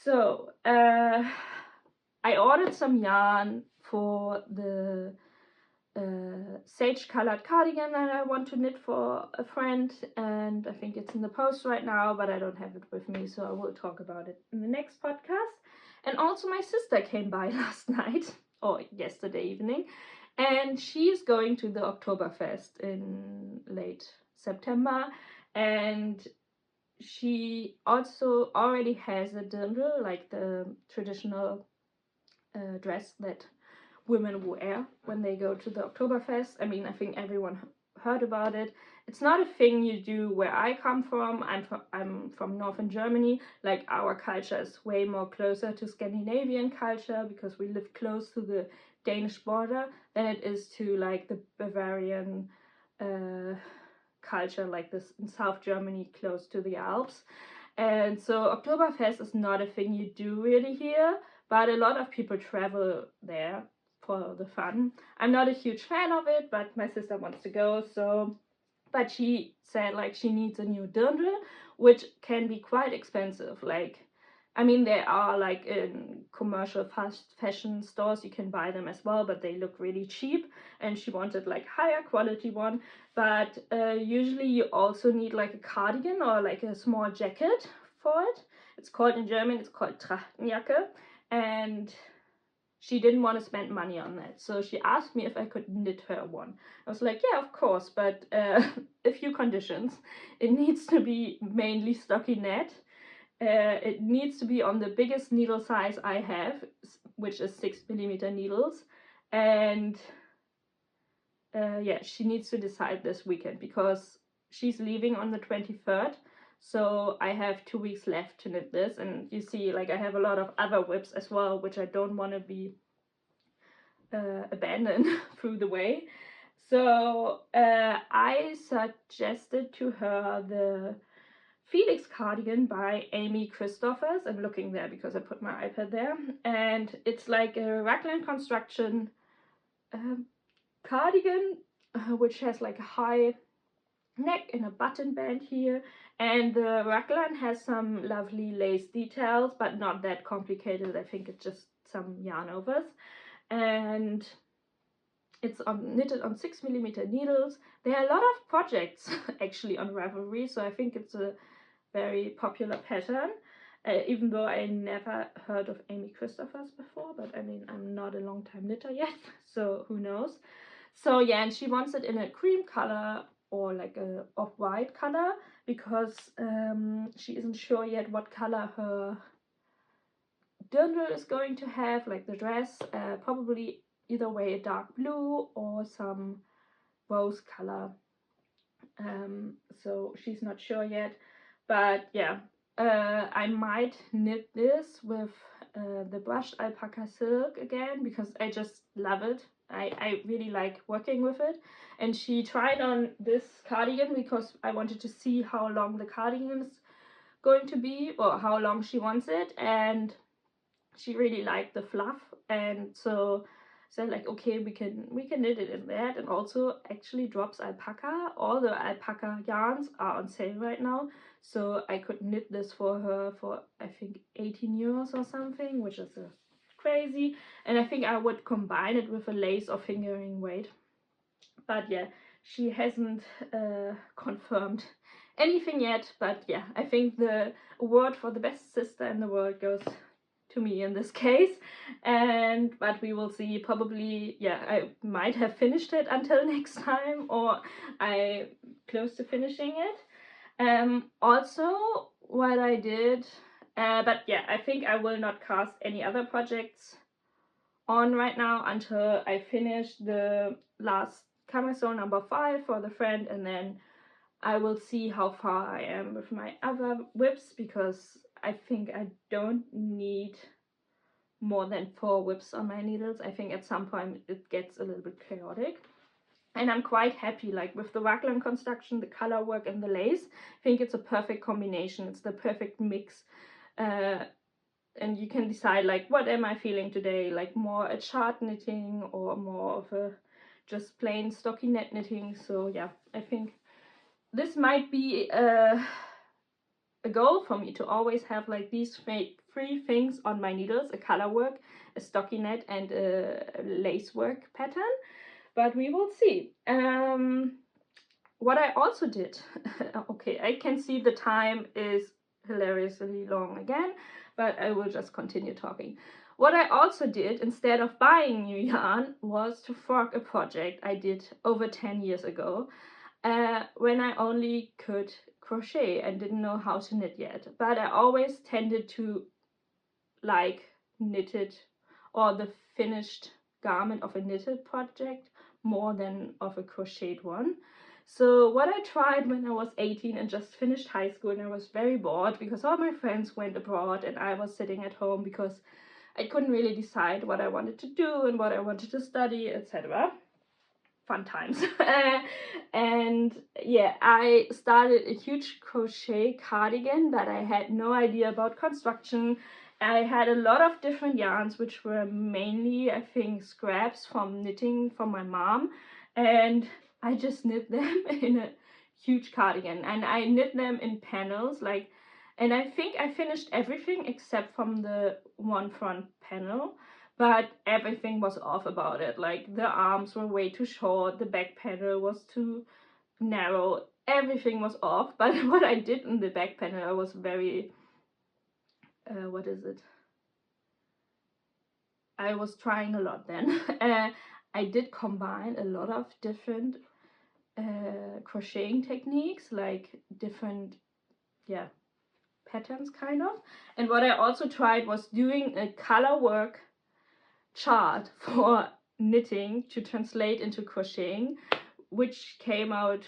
So I ordered some yarn for the sage colored cardigan that I want to knit for a friend, and I think it's in the post right now, but I don't have it with me, so I will talk about it in the next podcast. And also my sister came by last night, or yesterday evening, and she's going to the Oktoberfest in late September, and she also already has a dirndl, like the traditional dress that women wear when they go to the Oktoberfest. I mean, I think everyone heard about it. It's not a thing you do where I come from. I'm from northern Germany. Like, our culture is way more closer to Scandinavian culture because we live close to the Danish border than it is to like the Bavarian culture, like this in South Germany close to the Alps. And so Oktoberfest is not a thing you do really here, but a lot of people travel there for the fun. I'm not a huge fan of it, but my sister wants to go, so, but she said like she needs a new dirndl, which can be quite expensive. Like, I mean, they are like in commercial fast fashion stores, you can buy them as well, but they look really cheap, and she wanted like higher quality one. But usually you also need like a cardigan or like a small jacket for it. It's called, in German, it's called Trachtenjacke, and she didn't want to spend money on that, so she asked me if I could knit her one. I was like, yeah, of course, but a few conditions. It needs to be mainly stockinette. It needs to be on the biggest needle size I have, which is 6mm needles, and yeah, she needs to decide this weekend because she's leaving on the 23rd, So I have 2 weeks left to knit this, and you see, like, I have a lot of other whips as well, which I don't want to be abandoned through the way. So I suggested to her the Felix cardigan by Aimee. I'm looking there because I put my iPad there, and it's like a raglan construction cardigan, which has like a high neck and a button band here, and the raglan has some lovely lace details, but not that complicated. I think it's just some yarn overs, and it's knitted on 6mm needles. There are a lot of projects actually on Ravelry, so I think it's a very popular pattern, even though I never heard of Aimee before, but I mean, I'm not a long time knitter yet, so who knows. So yeah, and she wants it in a cream color or like a off-white color, because she isn't sure yet what color her dirndl is going to have, like the dress, probably either way a dark blue or some rose color. So she's not sure yet, but yeah, I might knit this with the brushed alpaca silk again, because I just love it. I really like working with it. And she tried on this cardigan because I wanted to see how long the cardigan is going to be, or how long she wants it, and she really liked the fluff, and so said like, okay, we can knit it in that. And also actually drops alpaca. All the alpaca yarns are on sale right now, so I could knit this for her for I think 18 euros or something, which is crazy. And I think I would combine it with a lace or fingering weight, but yeah, she hasn't confirmed anything yet. But yeah, I think the award for the best sister in the world goes to me in this case. But we will see. Probably, yeah, I might have finished it until next time, or I close to finishing it. Also what I did, but yeah, I think I will not cast any other projects on right now until I finish the last camisole number 5 for the friend, and then I will see how far I am with my other whips, because I think I don't need more than 4 whips on my needles. I think at some point it gets a little bit chaotic. And I'm quite happy, like, with the raglan construction, the color work and the lace. I think it's a perfect combination. It's the perfect mix. And you can decide, like, what am I feeling today? Like more a chart knitting or more of a just plain stockinette knitting. So yeah, I think this might be a goal for me to always have like these 3 things on my needles: a color work, a stockinette, and a lace work pattern. But we will see. What I also did, okay, I can see the time is hilariously long again, but I will just continue talking. What I also did, instead of buying new yarn, was to fork a project I did over 10 years ago, when I only could crochet and didn't know how to knit yet. But I always tended to like knitted or the finished garment of a knitted project more than of a crocheted one. So what I tried when I was 18 and just finished high school, and I was very bored because all my friends went abroad and I was sitting at home because I couldn't really decide what I wanted to do and what I wanted to study, etc. Fun times. And yeah, I started a huge crochet cardigan, but I had no idea about construction. I had a lot of different yarns, which were mainly, I think, scraps from knitting from my mom, and I just knit them in a huge cardigan. And I knit them in panels, like, and I think I finished everything except from the one front panel, but everything was off about it. Like, the arms were way too short, the back panel was too narrow, everything was off. But what I did in the back panel, I was very what is it? I was trying a lot then. I did combine a lot of different crocheting techniques, like different, yeah, patterns kind of. And what I also tried was doing a color work chart for knitting to translate into crocheting, which came out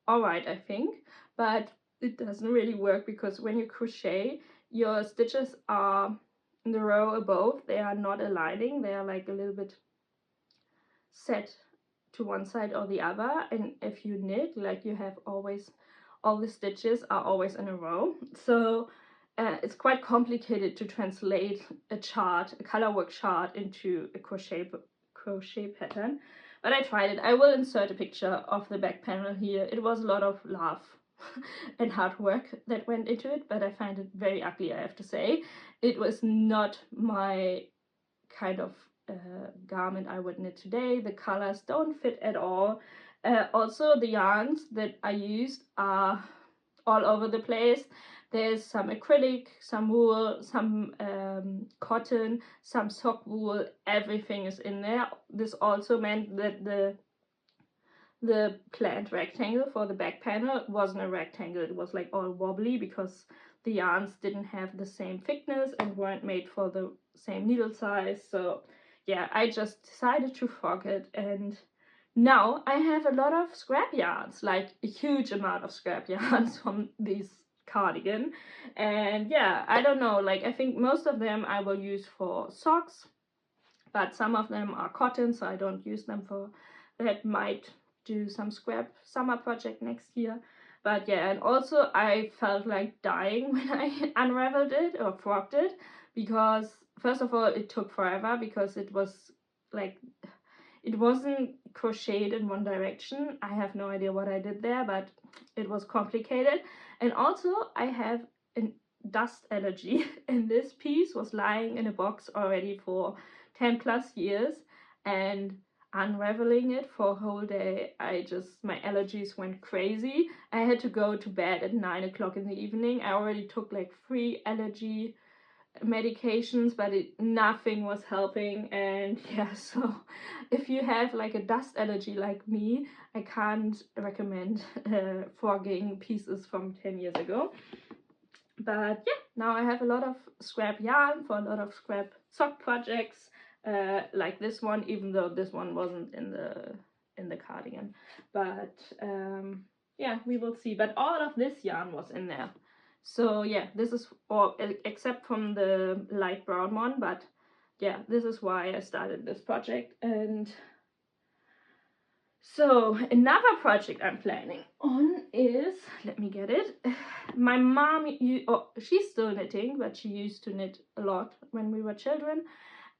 alright, I think. But it doesn't really work, because when you crochet, your stitches are in the row above, they are not aligning, they are like a little bit set to one side or the other. And if you knit, like, you have always, all the stitches are always in a row, so it's quite complicated to translate a chart, a color work chart, into a crochet pattern. But I tried it. I will insert a picture of the back panel here. It was a lot of love and hard work that went into it, but I find it very ugly, I have to say. It was not my kind of garment I would knit today. The colors don't fit at all. Also, the yarns that I used are all over the place. There's some acrylic, some wool, some cotton, some sock wool, everything is in there. This also meant that the planned rectangle for the back panel wasn't a rectangle, it was like all wobbly, because the yarns didn't have the same thickness and weren't made for the same needle size. So yeah, I just decided to forget, and now I have a lot of scrap yarns, like a huge amount of scrap yarns from this cardigan. And yeah, I don't know, like, I think most of them I will use for socks, but some of them are cotton, so I don't use them for that. Might do some scrap summer project next year. But yeah, and also I felt like dying when I unraveled it or frogged it, because first of all it took forever, because it was like, it wasn't crocheted in one direction. I have no idea what I did there, but it was complicated. And also I have a dust allergy, and this piece was lying in a box already for 10 plus years, and unraveling it for a whole day, my allergies went crazy. I had to go to bed at 9 o'clock in the evening. I already took like 3 allergy medications, but nothing was helping. And yeah, so if you have like a dust allergy like me, I can't recommend frogging pieces from 10 years ago. But yeah, now I have a lot of scrap yarn for a lot of scrap sock projects, like this one, even though this one wasn't in the cardigan. But yeah, we will see. But all of this yarn was in there. So yeah, this is all except from the light brown one. But yeah, this is why I started this project. And so another project I'm planning on is, let me get it. My mom, she's still knitting, but she used to knit a lot when we were children.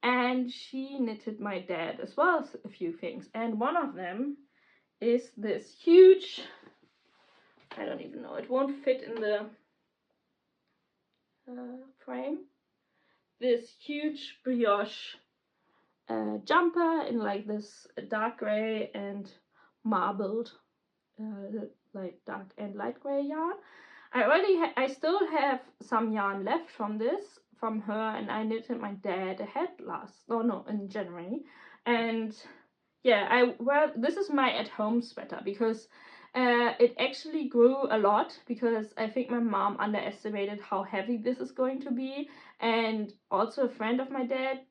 And she knitted my dad as well as a few things. And one of them is this huge, I don't even know, it won't fit in the frame. This huge brioche jumper in like this dark gray and marbled like dark and light gray yarn. I still have some yarn left from this, from her, and I knitted my dad a hat in January. And yeah, this is my at-home sweater, because it actually grew a lot, because I think my mom underestimated how heavy this is going to be. And also a friend of my dad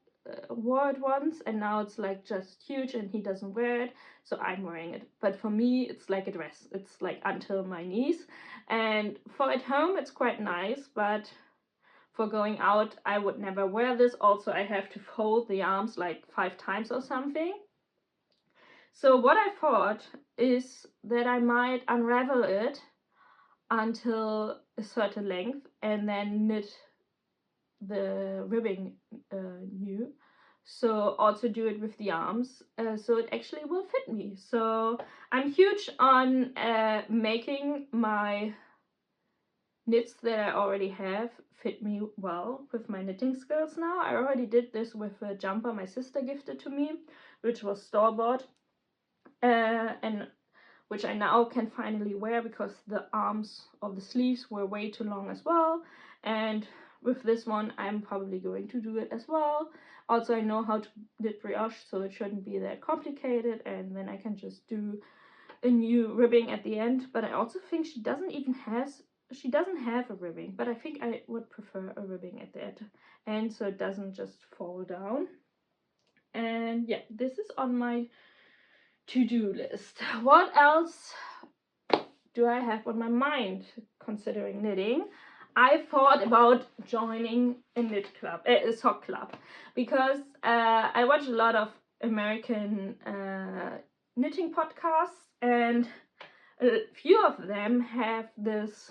wore it once, and now it's like just huge and he doesn't wear it, so I'm wearing it. But for me it's like a dress, it's like until my knees, and for at home it's quite nice, but for going out I would never wear this. Also, I have to fold the arms like 5 times or something. So what I thought is that I might unravel it until a certain length and then knit the ribbing new. So also do it with the arms, so it actually will fit me. So I'm huge on making my knits that I already have fit me well with my knitting skills now. I already did this with a jumper my sister gifted to me, which was store-bought, and which I now can finally wear, because the arms of the sleeves were way too long as well. And with this one I'm probably going to do it as well. Also, I know how to knit brioche, so it shouldn't be that complicated, and then I can just do a new ribbing at the end. But I also think she doesn't have a ribbing, but I think I would prefer a ribbing at the end, so it doesn't just fall down. And yeah, this is on my to-do list. What else do I have on my mind considering knitting? I thought about joining a sock club, because I watch a lot of American knitting podcasts, and a few of them have this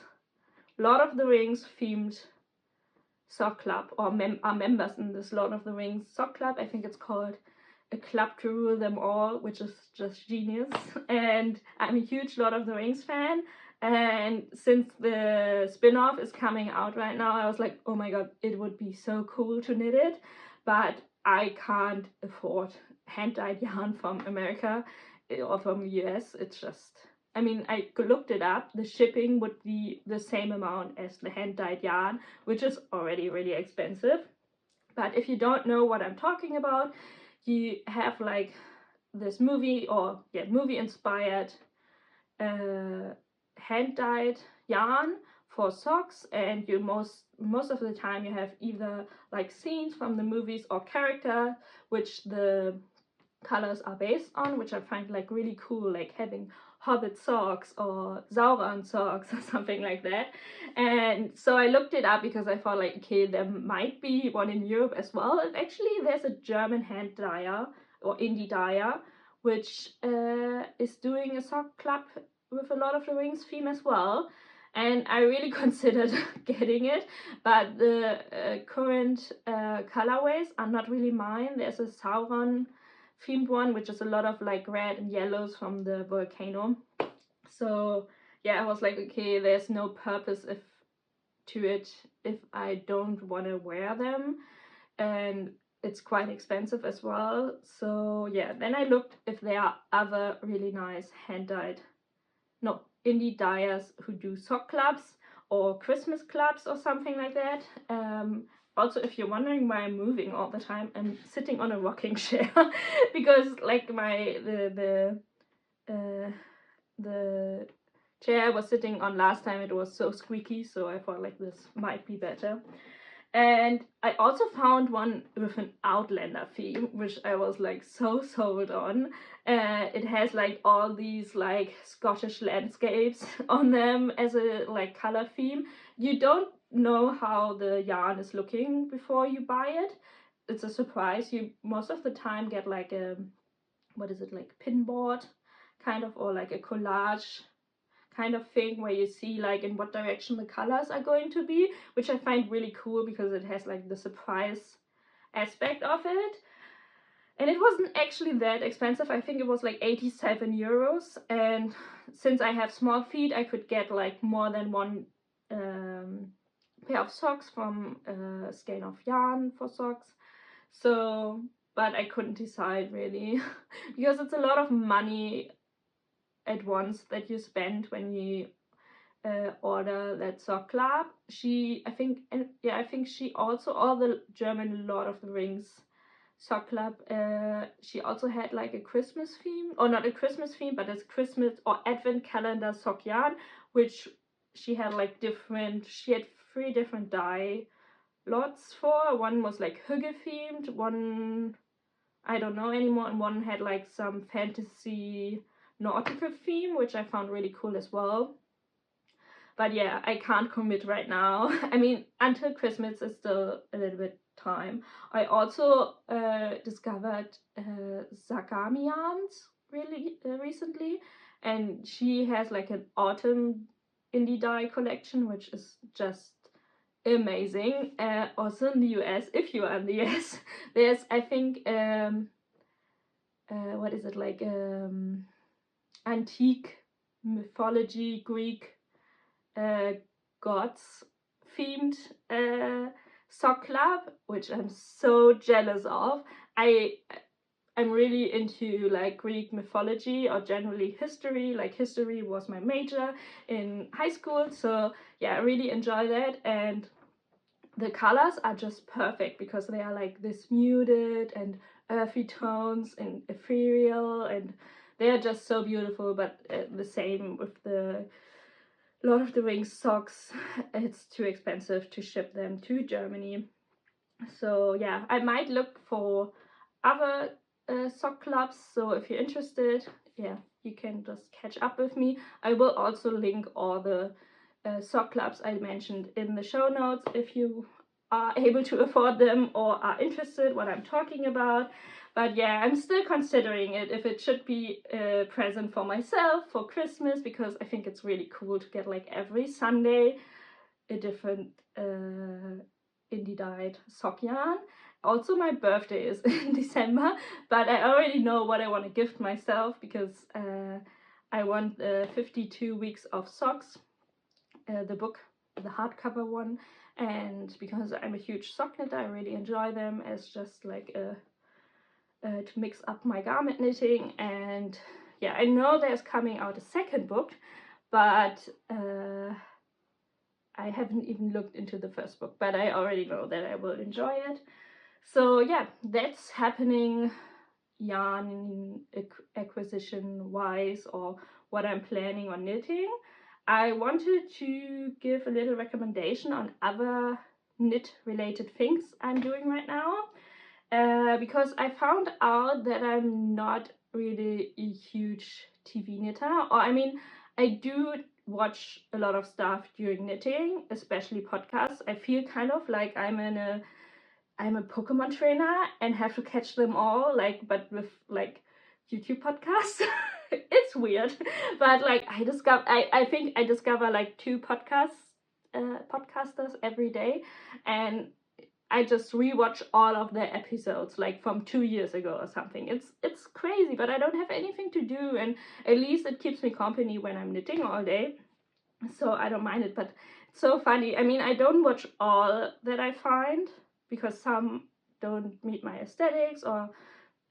Lord of the Rings themed sock club, or are members in this Lord of the Rings sock club. I think it's called A Club to Rule Them All, which is just genius. And I'm a huge Lord of the Rings fan, and since the spin-off is coming out right now, I was like, oh my god, it would be so cool to knit it, but I can't afford hand-dyed yarn from America or from the US. It's just, I mean, I looked it up. The shipping would be the same amount as the hand-dyed yarn, which is already really expensive. But if you don't know what I'm talking about, you have like this movie, or yeah, movie inspired hand-dyed yarn for socks, and you most of the time you have either like scenes from the movies or character which the colors are based on, which I find like really cool, like having Hobbit socks or Sauron socks or something like that. And so I looked it up because I thought like, okay, there might be one in Europe as well. And actually there's a German hand dyer or indie dyer which is doing a sock club with a Lord of the Rings theme as well. And I really considered getting it, but the current colorways are not really mine. There's a Sauron themed one, which is a lot of like red and yellows from the volcano. So yeah, I was like, okay, there's no purpose to it if I don't want to wear them, and it's quite expensive as well. So yeah, then I looked if there are other really nice indie dyers who do sock clubs or Christmas clubs or something like that. Also, if you're wondering why I'm moving all the time, I'm sitting on a rocking chair because like the chair I was sitting on last time, it was so squeaky, so I thought like this might be better. And I also found one with an Outlander theme, which I was like so sold on. It has like all these like Scottish landscapes on them as a like color theme. You don't know how the yarn is looking before you buy it. It's a surprise. You most of the time get like a, what is it, like pinboard kind of, or like a collage kind of thing where you see like in what direction the colors are going to be, which I find really cool because it has like the surprise aspect of it. And it wasn't actually that expensive. I think it was like 87 euros, and since I have small feet, I could get like more than one pair of socks from Skein of Yarn for socks. So, but I couldn't decide really because it's a lot of money at once that you spend when you order that sock club. I think she also, all the German Lord of the Rings sock club, she also had like a Christmas theme, or not a Christmas theme, but it's Christmas or Advent calendar sock yarn, which she had like she had 3 different dye lots for. One was like hygge themed, one I don't know anymore, and one had like some fantasy nautical theme, which I found really cool as well. But yeah, I can't commit right now. I mean, until Christmas is still a little bit time. I also discovered Sakami yarns really recently, and she has like an autumn indie dye collection, which is just amazing. Also in the US, if you are in the US, there's, I think, what is it, like antique mythology, Greek gods themed sock club, which I'm so jealous of. I'm really into like Greek mythology, or generally history. Like history was my major in high school, so yeah, I really enjoy that. And the colors are just perfect because they are like this muted and earthy tones and ethereal, and they are just so beautiful. But the same with the Lord of the Rings socks, it's too expensive to ship them to Germany. So yeah, I might look for other sock clubs, so if you're interested, yeah, you can just catch up with me. I will also link all the sock clubs I mentioned in the show notes if you are able to afford them or are interested what I'm talking about. But yeah, I'm still considering it, if it should be a present for myself for Christmas, because I think it's really cool to get like every Sunday a different indie dyed sock yarn. Also, my birthday is in December, but I already know what I want to gift myself, because I want 52 weeks of socks, the book, the hardcover one, and because I'm a huge sock knitter, I really enjoy them as just like to mix up my garment knitting. And yeah, I know there's coming out a second book, but I haven't even looked into the first book, but I already know that I will enjoy it. So yeah, that's happening yarn acquisition wise, or what I'm planning on knitting. I wanted to give a little recommendation on other knit related things I'm doing right now, because I found out that I'm not really a huge TV knitter, or I mean, I do watch a lot of stuff during knitting, especially podcasts. I feel kind of like I'm a Pokemon trainer and have to catch them all, like, but with like YouTube podcasts. It's weird, but like I think I discover like two podcasters every day, and I just rewatch all of their episodes, like from 2 years ago or something. It's crazy, but I don't have anything to do, and at least it keeps me company when I'm knitting all day, so I don't mind it. But it's so funny. I mean, I don't watch all that I find, because some don't meet my aesthetics, or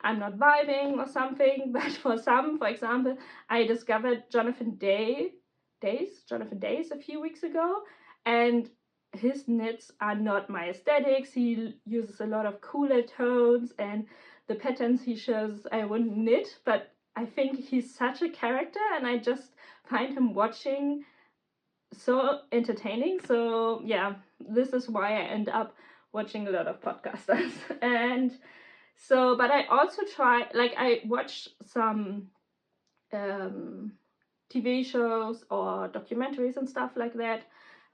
I'm not vibing or something. But for some, for example, I discovered Jonathan Days a few weeks ago, and his knits are not my aesthetics. He uses a lot of cooler tones, and the patterns he shows I wouldn't knit, but I think he's such a character, and I just find him watching so entertaining. So yeah, this is why I end up watching a lot of podcasters. And so, but I also try, like, I watch some TV shows or documentaries and stuff like that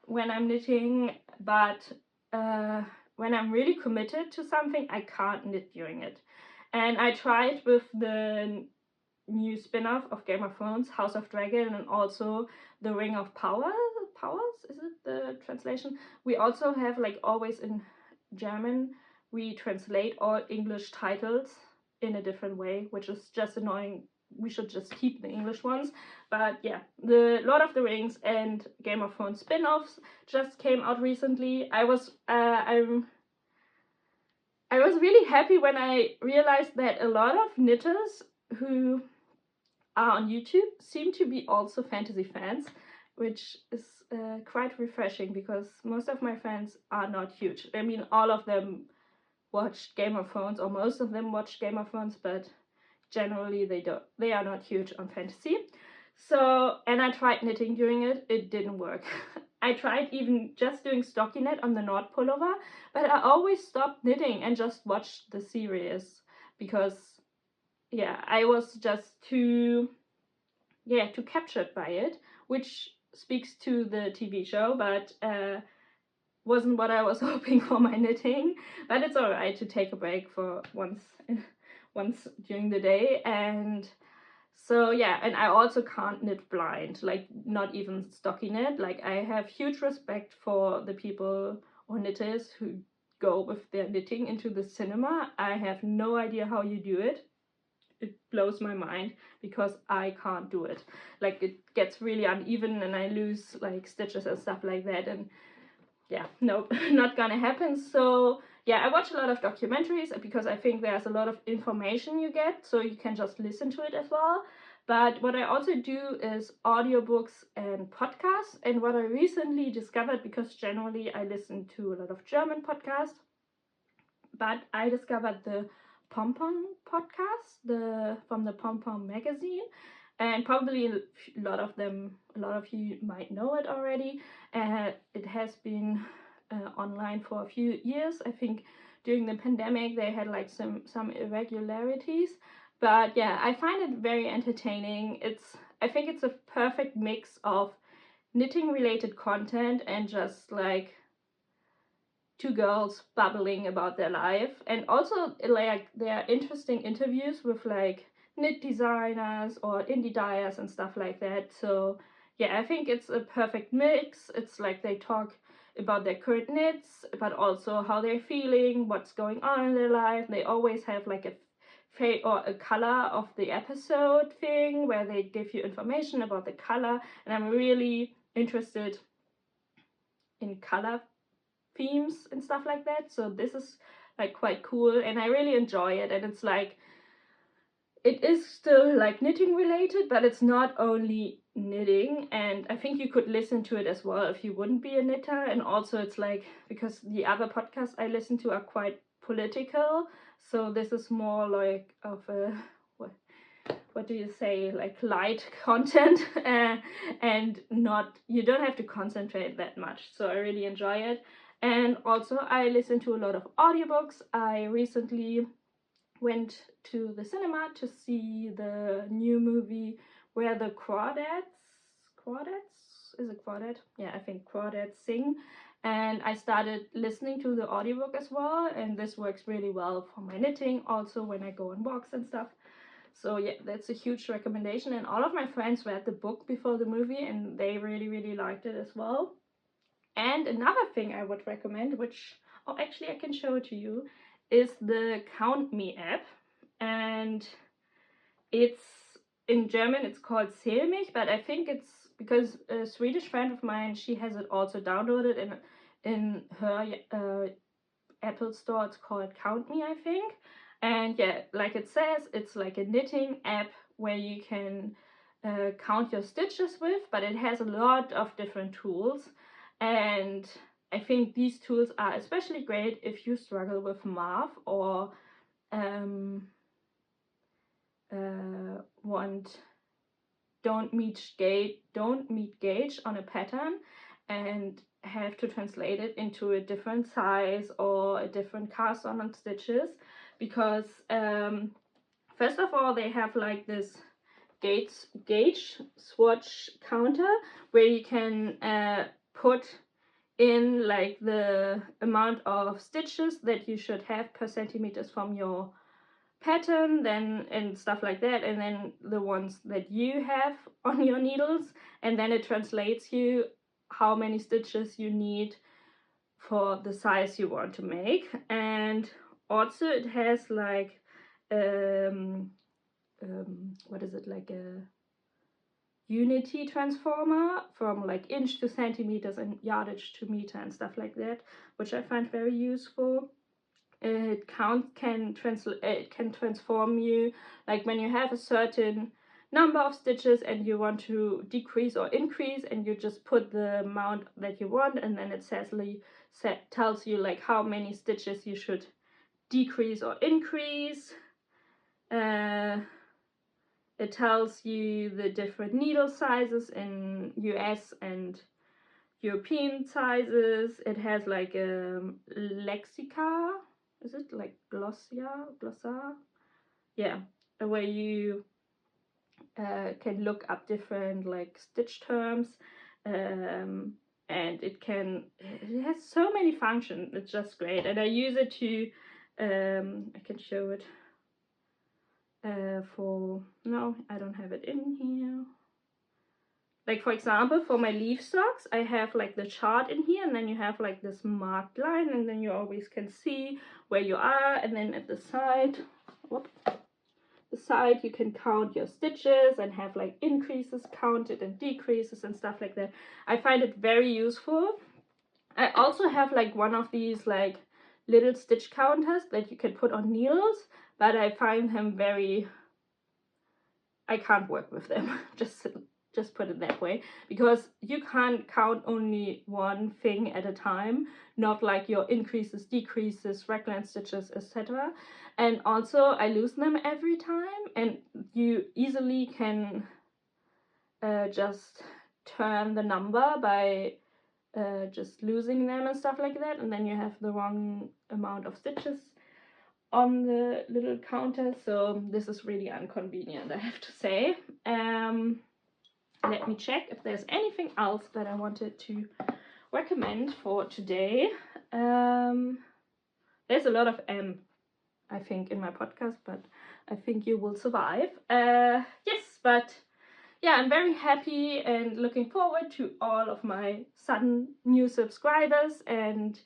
when I'm knitting, but when I'm really committed to something, I can't knit during it. And I tried with the new spin-off of Game of Thrones, House of Dragon, and also the Ring of Powers, is it the translation? We also have, like always in German, we translate all English titles in a different way, which is just annoying. We should just keep the English ones. But yeah, the Lord of the Rings and Game of Thrones spin-offs just came out recently. I was really happy when I realized that a lot of knitters who are on YouTube seem to be also fantasy fans, which is quite refreshing, because most of my fans are not huge. I mean, all of them watch Game of Thrones, or most of them watch Game of Thrones, but generally they are not huge on fantasy. So, and I tried knitting during it, it didn't work. I tried even just doing stockinette on the Nord Pullover, but I always stopped knitting and just watched the series, because yeah, I was just too captured by it, which speaks to the TV show, but wasn't what I was hoping for my knitting. But it's alright to take a break for once during the day. And so yeah, and I also can't knit blind, like not even stockinette. Like, I have huge respect for the people or knitters who go with their knitting into the cinema. I have no idea how you do it. It blows my mind, because I can't do it. Like, it gets really uneven and I lose like stitches and stuff like that, and yeah, nope, not gonna happen. So yeah, I watch a lot of documentaries, because I think there's a lot of information you get, so you can just listen to it as well. But what I also do is audiobooks and podcasts. And what I recently discovered, because generally I listen to a lot of German podcasts, but I discovered the Pom Pom podcast, from the Pom Pom magazine, and probably a lot of you might know it already. It has been online for a few years. I think during the pandemic they had like some irregularities. But yeah, I find it very entertaining. I think it's a perfect mix of knitting related content and just like two girls babbling about their life. And also like there are interesting interviews with like knit designers or indie dyers and stuff like that. So yeah, I think it's a perfect mix. It's like they talk about their current knits, but also how they're feeling, what's going on in their life. They always have like a fade or a color of the episode thing where they give you information about the color, and I'm really interested in color themes and stuff like that. So this is like quite cool, and I really enjoy it. And it's like, it is still like knitting related, but it's not only knitting, and I think you could listen to it as well if you wouldn't be a knitter. And also it's like, because the other podcasts I listen to are quite political, so this is more like of a what do you say, like light content, and not, you don't have to concentrate that much. So I really enjoy it. And also I listen to a lot of audiobooks. I recently went to the cinema to see the new movie where the crawdads, is it crawdad? Yeah, I think crawdads sing. And I started listening to the audiobook as well, and this works really well for my knitting, also when I go on walks and stuff. So yeah, that's a huge recommendation. And all of my friends read the book before the movie, and they really liked it as well. And another thing I would recommend, which, oh, actually I can show it to you, is the Count Me app. And it's, in German it's called Zähl mich, but I think it's because a Swedish friend of mine, she has it also downloaded in her Apple store. It's called Count Me, I think. And yeah, like it says, it's like a knitting app where you can count your stitches with, but it has a lot of different tools. And I think these tools are especially great if you struggle with math or don't meet gauge on a pattern and have to translate it into a different size or a different cast on stitches. Because first of all, they have like this gauge swatch counter where you can put in like the amount of stitches that you should have per centimeters from your pattern, then, and stuff like that, and then the ones that you have on your needles, and then it translates you how many stitches you need for the size you want to make. And also it has like what is it, like a unity transformer from like inch to centimeters and yardage to meter and stuff like that, which I find very useful. It can transform you, like when you have a certain number of stitches and you want to decrease or increase, and you just put the amount that you want, and then it tells you like how many stitches you should decrease or increase. It tells you the different needle sizes in US and European sizes. It has like a lexica, is it like glossar? Yeah, where you can look up different like stitch terms, and it has so many functions. It's just great, and I use it to I can show it no, I don't have it in here. Like for example, for my leaf socks, I have like the chart in here, and then you have like this marked line, and then you always can see where you are. And then at the side, you can count your stitches and have like increases counted and decreases and stuff like that. I find it very useful. I also have like one of these like little stitch counters that you can put on needles, but I find them I can't work with them. Just put it that way, because you can't count only one thing at a time, not like your increases, decreases, raglan stitches, etc. And also I lose them every time, and you easily can just turn the number by just losing them and stuff like that, and then you have the wrong amount of stitches on the little counter. So this is really inconvenient, I have to say. Let me check if there's anything else that I wanted to recommend for today. There's a lot of I think, in my podcast, but I think you will survive. Yes, but yeah, I'm very happy and looking forward to all of my sudden new subscribers, and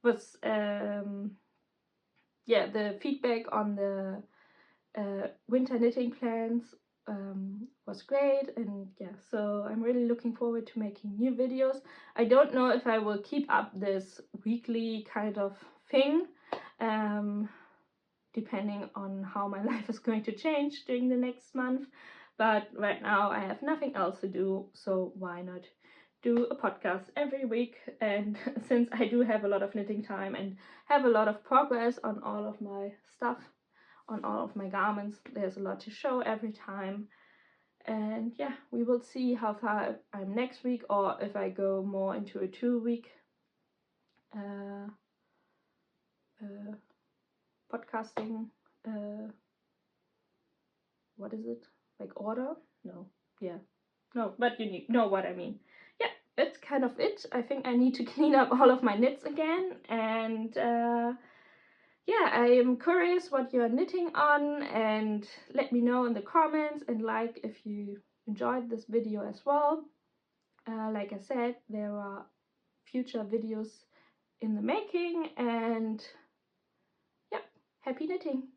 was yeah, the feedback on the winter knitting plans was great, and yeah, so I'm really looking forward to making new videos. I don't know if I will keep up this weekly kind of thing, depending on how my life is going to change during the next month, but right now I have nothing else to do, so why not do a podcast every week? And since I do have a lot of knitting time and have a lot of progress on all of my stuff, on all of my garments, there's a lot to show every time. And yeah, we will see how far I'm next week, or if I go more into a 2-week podcasting, what is it, like order? No, yeah, no, but you know what I mean. Yeah, that's kind of it. I think I need to clean up all of my knits again, and yeah, I am curious what you're knitting on, and let me know in the comments, and like if you enjoyed this video as well. Like I said, there are future videos in the making, and yeah, happy knitting!